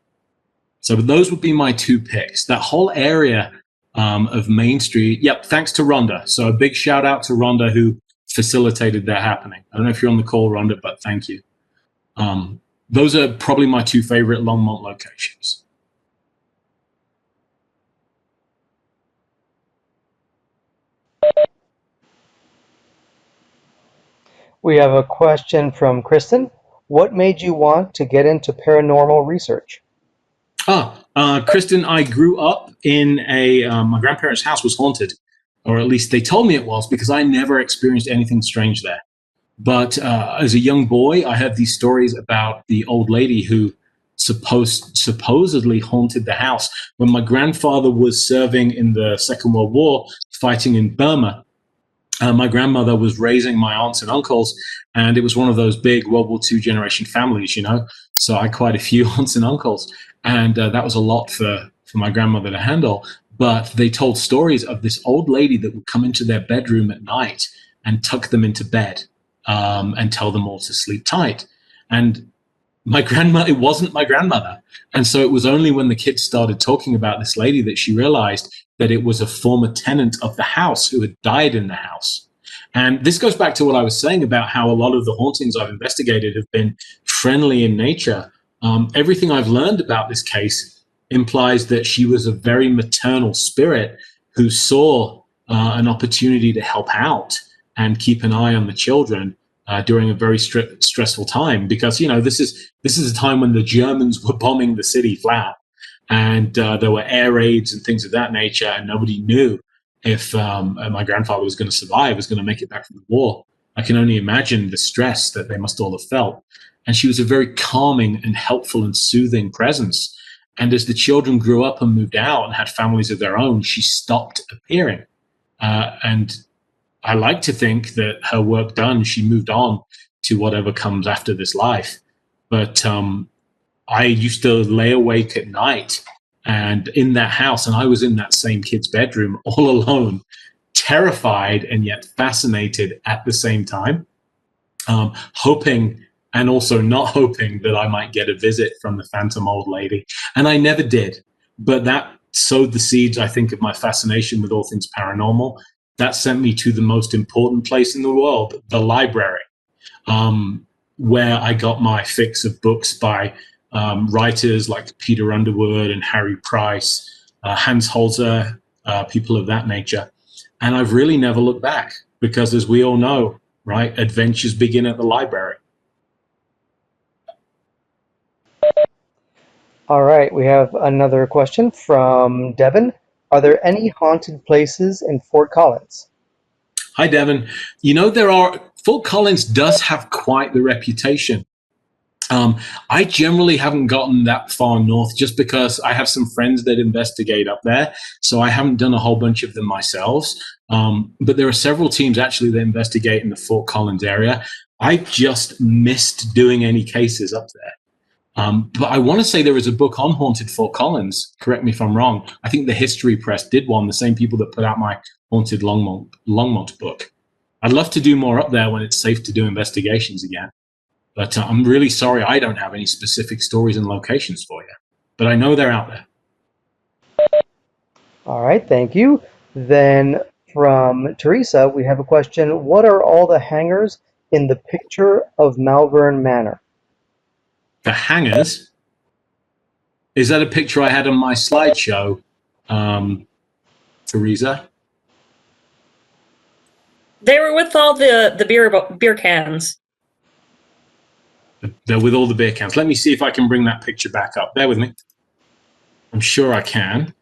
So those would be my two picks. That whole area of Main Street. Yep, thanks to Rhonda. So a big shout out to Rhonda who facilitated that happening. I don't know if you're on the call, Rhonda, but thank you. Those are probably my two favorite Longmont locations. We have a question from Kristen. What made you want to get into paranormal research? Kristen, I grew up in my grandparents' house was haunted, or at least they told me it was, because I never experienced anything strange there. But as a young boy, I heard these stories about the old lady who supposedly haunted the house. When my grandfather was serving in the Second World War, fighting in Burma, my grandmother was raising my aunts and uncles, and it was one of those big World War II generation families, So I had quite a few aunts and uncles, and that was a lot for my grandmother to handle. But they told stories of this old lady that would come into their bedroom at night and tuck them into bed and tell them all to sleep tight. And my grandmother, it wasn't my grandmother. And so it was only when the kids started talking about this lady that she realized that it was a former tenant of the house who had died in the house. And this goes back to what I was saying about how a lot of the hauntings I've investigated have been friendly in nature. Everything I've learned about this case implies that she was a very maternal spirit who saw an opportunity to help out and keep an eye on the children during a very stressful time. Because, you know, this is a time when the Germans were bombing the city flat, and there were air raids and things of that nature, and nobody knew if my grandfather was going to survive, was going to make it back from the war. I can only imagine the stress that they must all have felt. And she was a very calming and helpful and soothing presence. And as the children grew up and moved out and had families of their own, she stopped appearing. And I like to think that her work done, she moved on to whatever comes after this life. But I used to lay awake at night and in that house, and I was in that same kid's bedroom all alone, terrified and yet fascinated at the same time, hoping and also not hoping that I might get a visit from the phantom old lady. And I never did. But that sowed the seeds, I think, of my fascination with all things paranormal. That sent me to the most important place in the world, the library, where I got my fix of books by writers like Peter Underwood and Harry Price, Hans Holzer, people of that nature. And I've really never looked back because, as we all know, right, adventures begin at the library. All right, we have another question from Devin. Are there any haunted places in Fort Collins? Hi, Devin. You know, Fort Collins does have quite the reputation. I generally haven't gotten that far north just because I have some friends that investigate up there. So I haven't done a whole bunch of them myself. But there are several teams actually that investigate in the Fort Collins area. I just missed doing any cases up there. But I want to say there is a book on haunted Fort Collins. Correct me if I'm wrong. I think the History Press did one, the same people that put out my haunted Longmont book. I'd love to do more up there when it's safe to do investigations again. But I'm really sorry I don't have any specific stories and locations for you. But I know they're out there. All right, thank you. Then from Teresa, we have a question. What are all the hangers in the picture of Malvin Manor? The hangers? Is that a picture I had on my slideshow, Teresa? They were with all the beer cans. They're with all the beer cans. Let me see if I can bring that picture back up. Bear with me. I'm sure I can.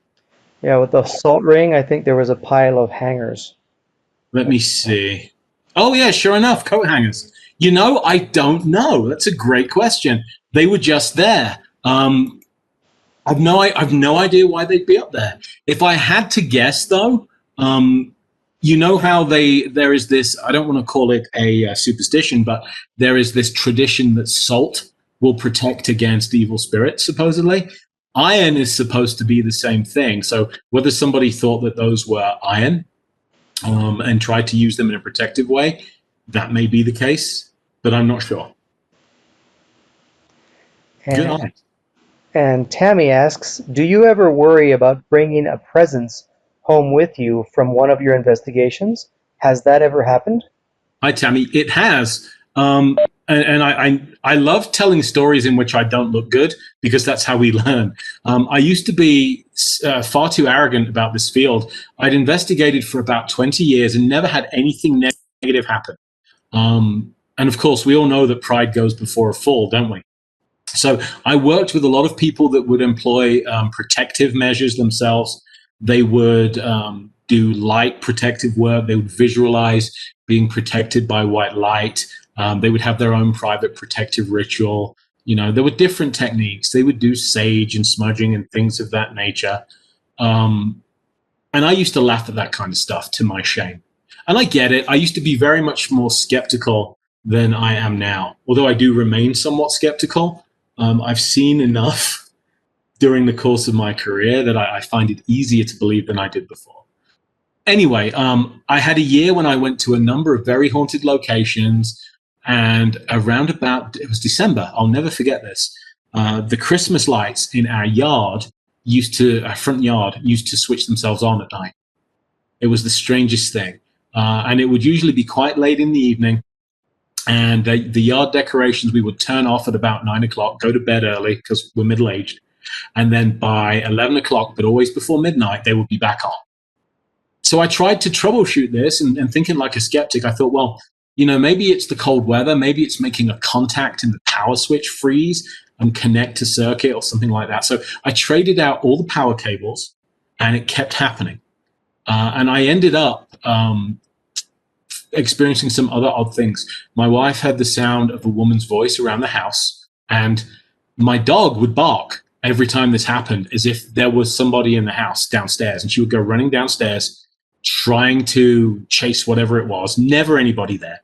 Yeah, with the salt ring, I think there was a pile of hangers. Let me see. Oh, yeah, sure enough, coat hangers. You know, I don't know. That's a great question. They were just there. I've no idea why they'd be up there. If I had to guess, though, you know how there is this, I don't want to call it a superstition, but there is this tradition that salt will protect against evil spirits, supposedly. Iron is supposed to be the same thing. So whether somebody thought that those were iron and tried to use them in a protective way, that may be the case, but I'm not sure. Good eye. And Tammy asks, do you ever worry about bringing a presence home with you from one of your investigations? Has that ever happened? Hi, Tammy. It has. And I love telling stories in which I don't look good because that's how we learn. I used to be far too arrogant about this field. I'd investigated for about 20 years and never had anything negative happen. And of course, we all know that pride goes before a fall, don't we? So I worked with a lot of people that would employ protective measures themselves. They would do light protective work. They would visualize being protected by white light. They would have their own private protective ritual. You know, there were different techniques. They would do sage and smudging and things of that nature. And I used to laugh at that kind of stuff, to my shame. And I get it. I used to be very much more skeptical than I am now. Although I do remain somewhat skeptical, I've seen enough during the course of my career that I find it easier to believe than I did before. Anyway, I had a year when I went to a number of very haunted locations. And around about, it was December, I'll never forget this. The Christmas lights in our front yard used to switch themselves on at night. It was the strangest thing. And it would usually be quite late in the evening. And the yard decorations we would turn off at about 9 o'clock, go to bed early because we're middle-aged. And then by 11 o'clock, but always before midnight, they would be back on. So I tried to troubleshoot this and thinking like a skeptic, I thought, well, maybe it's the cold weather. Maybe it's making a contact in the power switch freeze and connect to circuit or something like that. So I traded out all the power cables and it kept happening. And I ended up experiencing some other odd things. My wife heard the sound of a woman's voice around the house, and my dog would bark every time this happened as if there was somebody in the house downstairs, and she would go running downstairs trying to chase whatever it was. Never anybody there.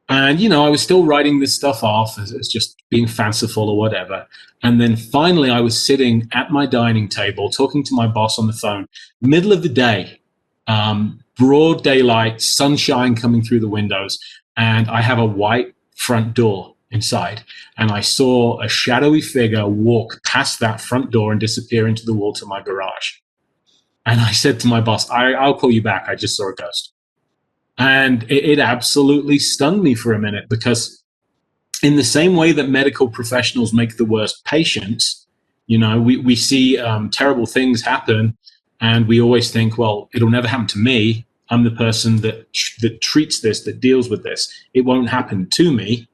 And, I was still writing this stuff off as just being fanciful or whatever. And then finally I was sitting at my dining table talking to my boss on the phone, middle of the day, broad daylight, sunshine coming through the windows, and I have a white front door inside. And I saw a shadowy figure walk past that front door and disappear into the wall to my garage. And I said to my boss, I'll call you back. I just saw a ghost. And it absolutely stunned me for a minute, because in the same way that medical professionals make the worst patients, we see terrible things happen, and we always think, well, it'll never happen to me. I'm the person that treats this, that deals with this. It won't happen to me.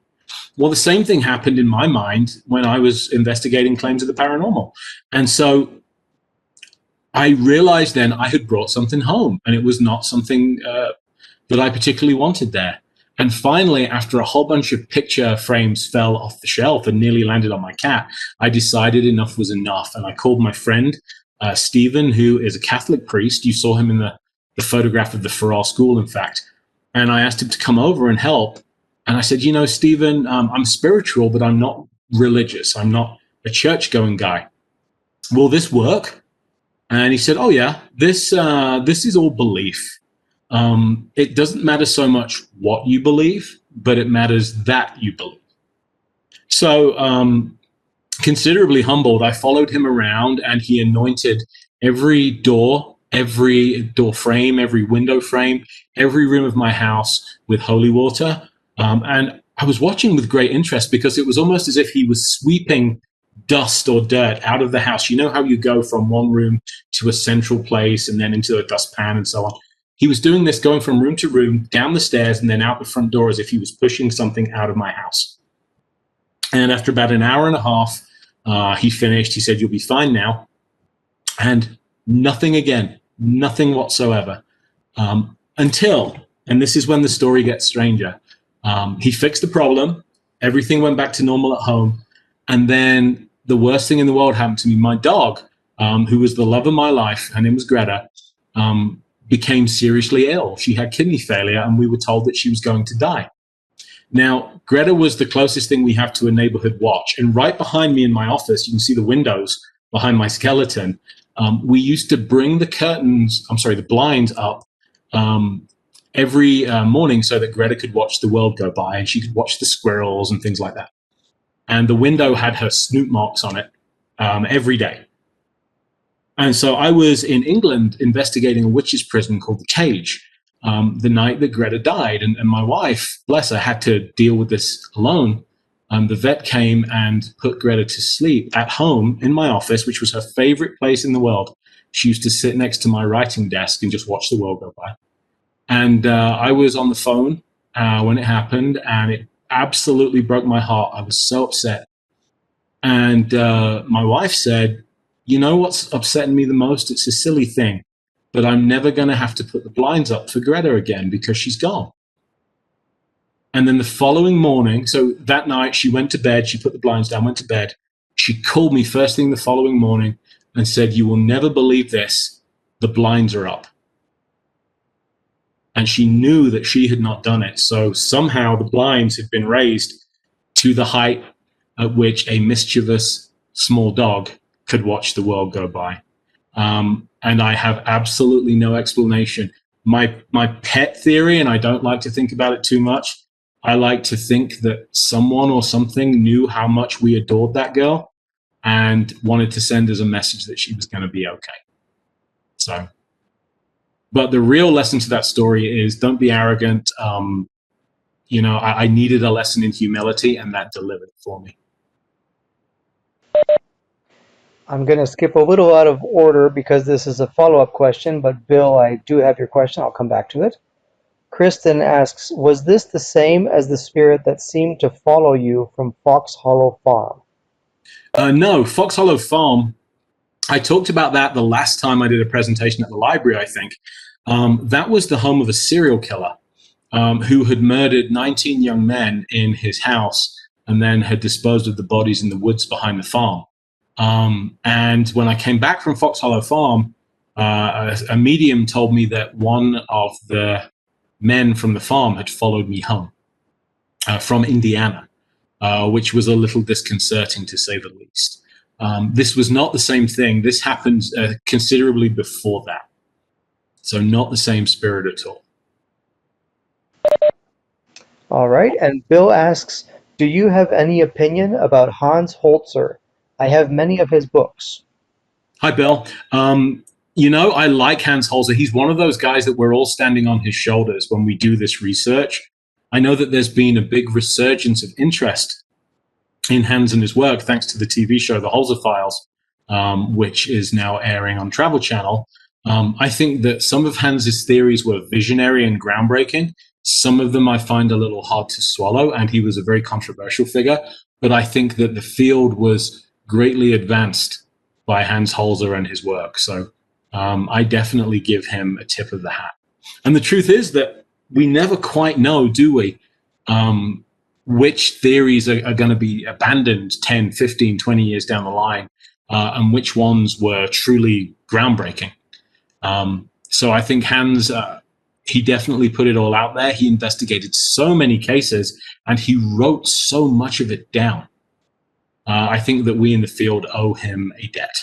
Well, the same thing happened in my mind when I was investigating claims of the paranormal. And so I realized then I had brought something home, and it was not something that I particularly wanted there. And finally, after a whole bunch of picture frames fell off the shelf and nearly landed on my cat, I decided enough was enough. And I called my friend, Stephen, who is a Catholic priest. You saw him in the photograph of the Ferrar school, in fact. And I asked him to come over and help. And I said, Stephen, I'm spiritual, but I'm not religious. I'm not a church-going guy. Will this work? And he said, oh, yeah, this is all belief. It doesn't matter so much what you believe, but it matters that you believe. So considerably humbled, I followed him around, and he anointed every door frame, every window frame, every room of my house with holy water. And I was watching with great interest, because it was almost as if he was sweeping dust or dirt out of the house. You know how you go from one room to a central place and then into a dustpan and so on. He was doing this, going from room to room, down the stairs, and then out the front door, as if he was pushing something out of my house. And after about an hour and a half, he finished. He said, you'll be fine now. And nothing again, nothing whatsoever. Until, and this is when the story gets stranger, he fixed the problem. Everything went back to normal at home. And then the worst thing in the world happened to me. My dog, who was the love of my life, her name was Greta, became seriously ill. She had kidney failure, and we were told that she was going to die. Now, Greta was the closest thing we have to a neighborhood watch. And right behind me in my office, you can see the windows behind my skeleton. We used to bring the blinds up every morning so that Greta could watch the world go by, and she could watch the squirrels and things like that. And the window had her snoot marks on it every day. And so I was in England investigating a witch's prison called the Cage the night that Greta died. And my wife, bless her, had to deal with this alone. The vet came and put Greta to sleep at home in my office, which was her favorite place in the world. She used to sit next to my writing desk and just watch the world go by. And I was on the phone when it happened, and it absolutely broke my heart. I was so upset. And my wife said, what's upsetting me the most? It's a silly thing, but I'm never going to have to put the blinds up for Greta again because she's gone. And then the following morning, so that night she went to bed, she put the blinds down, went to bed. She called me first thing the following morning and said, you will never believe this, the blinds are up. And she knew that she had not done it. So somehow the blinds had been raised to the height at which a mischievous small dog could watch the world go by. And I have absolutely no explanation. My pet theory, and I don't like to think about it too much, I like to think that someone or something knew how much we adored that girl and wanted to send us a message that she was going to be okay. So, but the real lesson to that story is don't be arrogant. I needed a lesson in humility, and that delivered for me. I'm going to skip a little out of order because this is a follow-up question, but Bill, I do have your question. I'll come back to it. Kristen asks, was this the same as the spirit that seemed to follow you from Fox Hollow Farm? No, Fox Hollow Farm, I talked about that the last time I did a presentation at the library, I think. That was the home of a serial killer who had murdered 19 young men in his house and then had disposed of the bodies in the woods behind the farm. And when I came back from Fox Hollow Farm, a medium told me that one of the men from the farm had followed me home from Indiana, which was a little disconcerting to say the least. This was not the same thing. This happened considerably before that. So not the same spirit at all. All right. And Bill asks, do you have any opinion about Hans Holzer? I have many of his books. Hi, Bill. I like Hans Holzer. He's one of those guys that we're all standing on his shoulders when we do this research. I know that there's been a big resurgence of interest in Hans and his work, thanks to the TV show, The Holzer Files, which is now airing on Travel Channel. I think that some of Hans's theories were visionary and groundbreaking. Some of them I find a little hard to swallow, and he was a very controversial figure. But I think that the field was greatly advanced by Hans Holzer and his work. So I definitely give him a tip of the hat. And the truth is that we never quite know, do we, which theories are going to be abandoned 10, 15, 20 years down the line, and which ones were truly groundbreaking. So I think Hans, he definitely put it all out there. He investigated so many cases, and he wrote so much of it down. I think that we in the field owe him a debt.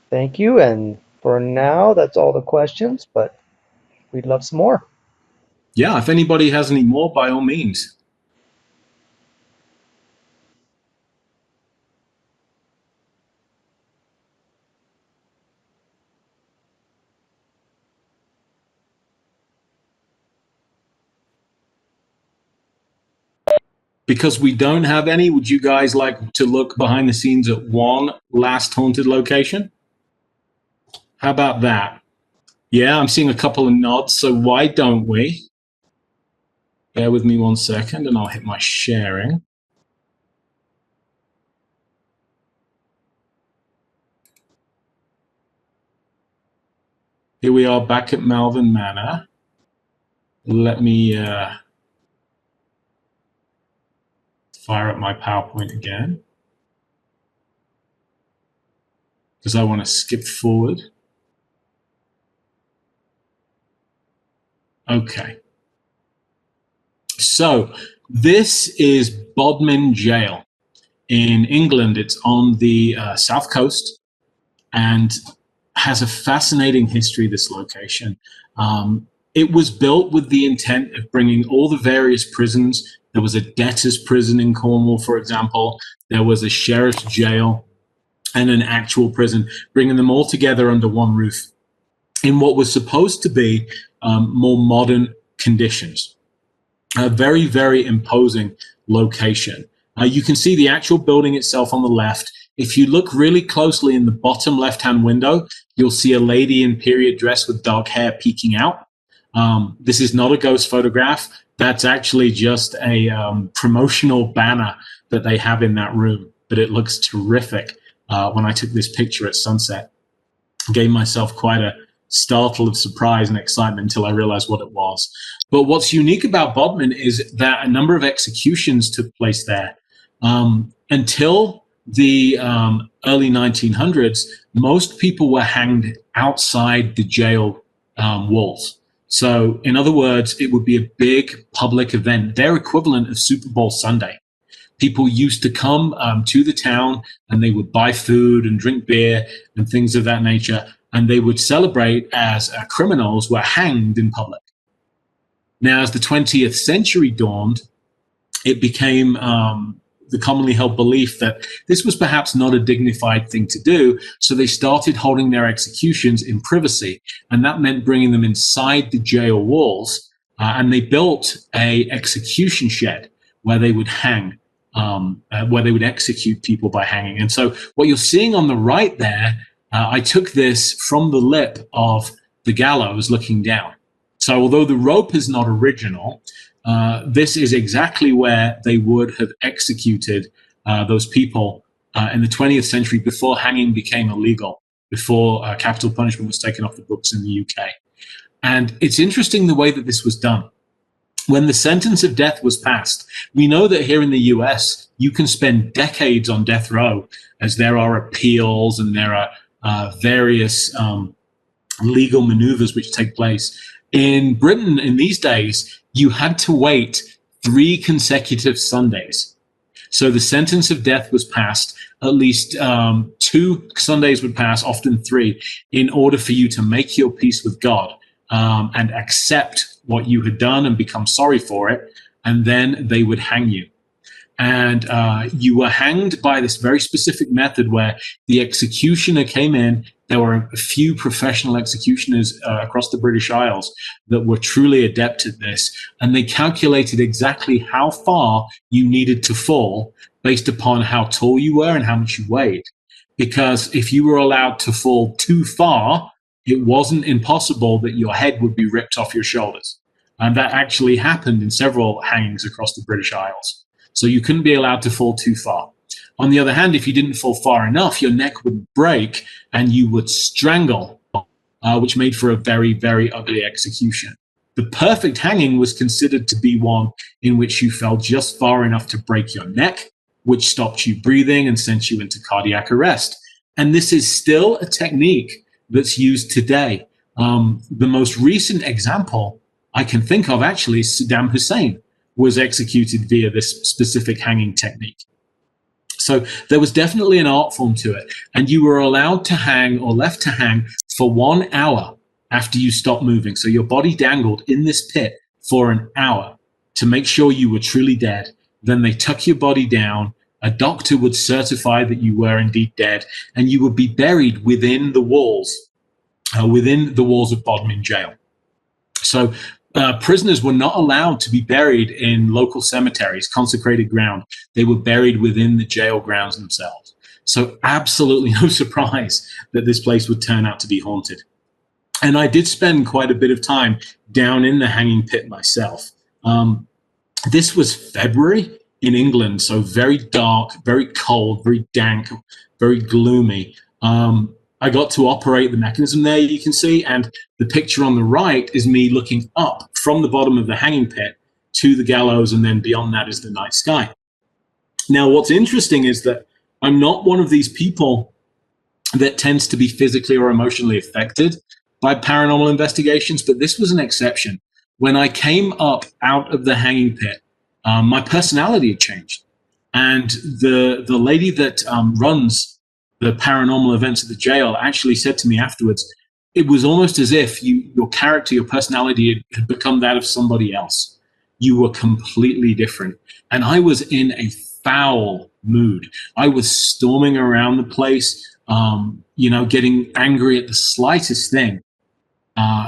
Thank you. And for now, that's all the questions, but we'd love some more. Yeah, if anybody has any more, by all means. Because we don't have any, would you guys like to look behind the scenes at one last haunted location? How about that? Yeah, I'm seeing a couple of nods, so why don't we? Bear with me 1 second and I'll hit my sharing. Here we are back at Malvin Manor. Let me fire up my PowerPoint again, because I want to skip forward. Okay. So this is Bodmin Jail in England. It's on the south coast and has a fascinating history, this location. It was built with the intent of bringing all the various prisons. There was a debtor's prison in Cornwall, for example. There was a sheriff's jail and an actual prison, bringing them all together under one roof in what was supposed to be more modern conditions. A very, very imposing location. You can see the actual building itself on the left. If you look really closely in the bottom left-hand window, you'll see a lady in period dress with dark hair peeking out. This is not a ghost photograph. That's actually just a promotional banner that they have in that room, but it looks terrific. When I took this picture at sunset, gave myself quite a startle of surprise and excitement until I realized what it was. But what's unique about Bodmin is that a number of executions took place there. Until the early 1900s, most people were hanged outside the jail walls. So in other words, it would be a big public event, their equivalent of Super Bowl Sunday. People used to come to the town and they would buy food and drink beer and things of that nature. and they would celebrate as criminals were hanged in public. Now, as the 20th century dawned, it became the commonly held belief that this was perhaps not a dignified thing to do, so they started holding their executions in privacy, and that meant bringing them inside the jail walls, and they built a execution shed where they would hang, where they would execute people by hanging. And so what you're seeing on the right there, I took this from the lip of the gallows looking down. So although the rope is not original, this is exactly where they would have executed those people in the 20th century, before hanging became illegal, before capital punishment was taken off the books in the UK. And it's interesting the way that this was done. When the sentence of death was passed, we know that here in the US, you can spend decades on death row, as there are appeals and there are various legal maneuvers which take place. In Britain, in these days, you had to wait 3 consecutive Sundays. So the sentence of death was passed, at least 2 Sundays would pass, often 3, in order for you to make your peace with God and accept what you had done and become sorry for it, and then they would hang you. And you were hanged by this very specific method where the executioner came in. There were a few professional executioners across the British Isles that were truly adept at this, and they calculated exactly how far you needed to fall based upon how tall you were and how much you weighed. Because if you were allowed to fall too far, it wasn't impossible that your head would be ripped off your shoulders. And that actually happened in several hangings across the British Isles. So you couldn't be allowed to fall too far. On the other hand, if you didn't fall far enough, your neck would break and you would strangle, which made for a very, very ugly execution. The perfect hanging was considered to be one in which you fell just far enough to break your neck, which stopped you breathing and sent you into cardiac arrest. And this is still a technique that's used today. The most recent example I can think of actually is Saddam Hussein was executed via this specific hanging technique. So there was definitely an art form to it. And you were allowed to hang or left to hang for 1 hour after you stopped moving. So your body dangled in this pit for an hour to make sure you were truly dead. Then they tuck your body down. A doctor would certify that you were indeed dead, and you would be buried within the walls of Bodmin Jail. So prisoners were not allowed to be buried in local cemeteries, consecrated ground. They were buried within the jail grounds themselves. So absolutely no surprise that this place would turn out to be haunted. And I did spend quite a bit of time down in the hanging pit myself. This was February in England, so very dark, very cold, very dank, very gloomy. I got to operate the mechanism there, you can see, and the picture on the right is me looking up from the bottom of the hanging pit to the gallows, and then beyond that is the night sky. Now, what's interesting is that I'm not one of these people that tends to be physically or emotionally affected by paranormal investigations, but this was an exception. When I came up out of the hanging pit, my personality had changed. And the lady that runs the paranormal events at the jail actually said to me afterwards, it was almost as if your character, your personality had become that of somebody else. You were completely different. And I was in a foul mood. I was storming around the place, getting angry at the slightest thing,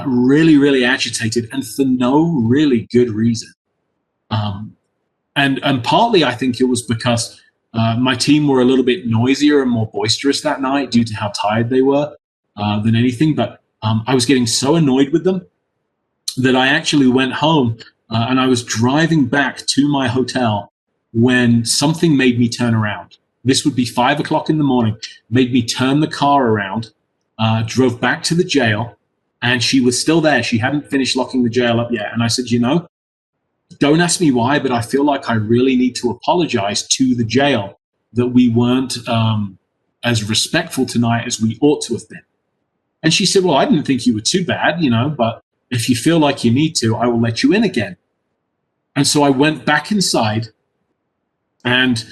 really, really agitated, and for no really good reason. And partly I think it was because my team were a little bit noisier and more boisterous that night due to how tired they were than anything. But I was getting so annoyed with them that I actually went home and I was driving back to my hotel when something made me turn around. This would be 5 o'clock in the morning, made me turn the car around, drove back to the jail, and she was still there. She hadn't finished locking the jail up yet. And I said, don't ask me why, but I feel like I really need to apologize to the jail that we weren't as respectful tonight as we ought to have been. And she said, well, I didn't think you were too bad, but if you feel like you need to, I will let you in again. And so I went back inside and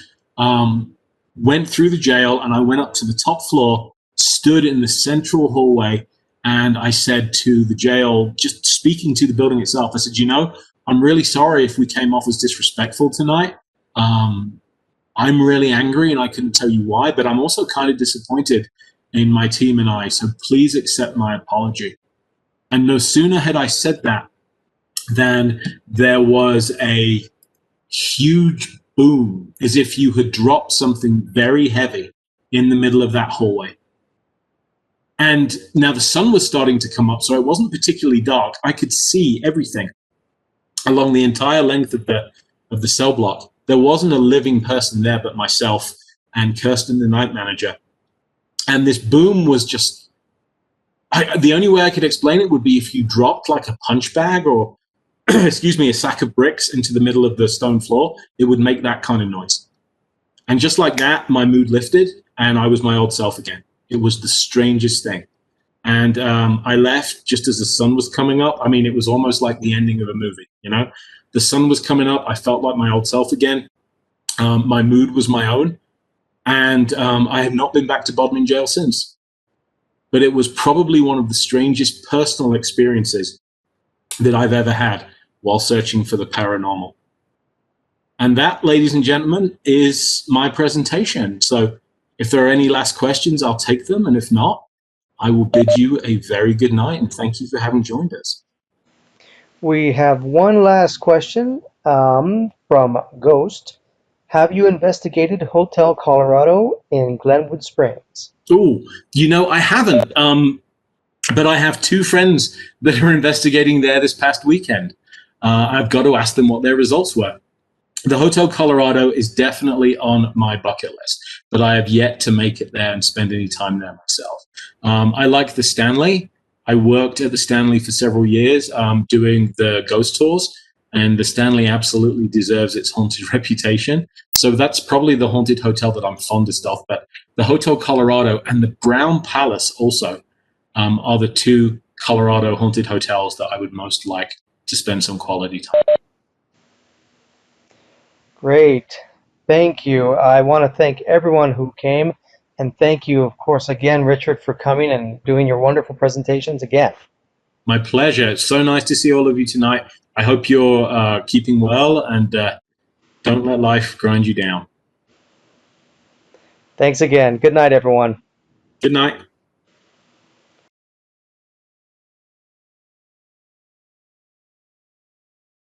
went through the jail, and I went up to the top floor stood in the central hallway, and I said to the jail, just speaking to the building itself, I said, I'm really sorry if we came off as disrespectful tonight. I'm really angry, and I couldn't tell you why, but I'm also kind of disappointed in my team and I, so please accept my apology. And no sooner had I said that than there was a huge boom, as if you had dropped something very heavy in the middle of that hallway. And now the sun was starting to come up, so it wasn't particularly dark. I could see everything along the entire length of the cell block. There wasn't a living person there but myself and Kirsten, the night manager. And this boom was just, the only way I could explain it would be if you dropped like a punch bag or, a sack of bricks into the middle of the stone floor, it would make that kind of noise. And just like that, my mood lifted and I was my old self again. It was the strangest thing. And I left just as the sun was coming up. I mean, it was almost like the ending of a movie, The sun was coming up. I felt like my old self again. My mood was my own. And I have not been back to Bodmin Jail since. But it was probably one of the strangest personal experiences that I've ever had while searching for the paranormal. And that, ladies and gentlemen, is my presentation. So if there are any last questions, I'll take them. And if not, I will bid you a very good night. And thank you for having joined us. We have one last question from Ghost. Have you investigated Hotel Colorado in Glenwood Springs? Oh, I haven't. But I have two friends that are investigating there this past weekend. I've got to ask them what their results were. The Hotel Colorado is definitely on my bucket list, but I have yet to make it there and spend any time there myself. I like the Stanley. I worked at the Stanley for several years doing the ghost tours, and the Stanley absolutely deserves its haunted reputation. So that's probably the haunted hotel that I'm fondest of. But the Hotel Colorado and the Brown Palace also are the two Colorado haunted hotels that I would most like to spend some quality time. Great. Thank you. I want to thank everyone who came, and thank you, of course, again, Richard, for coming and doing your wonderful presentations again. My pleasure. It's so nice to see all of you tonight. I hope you're keeping well, and don't let life grind you down. Thanks again. Good night, everyone. Good night.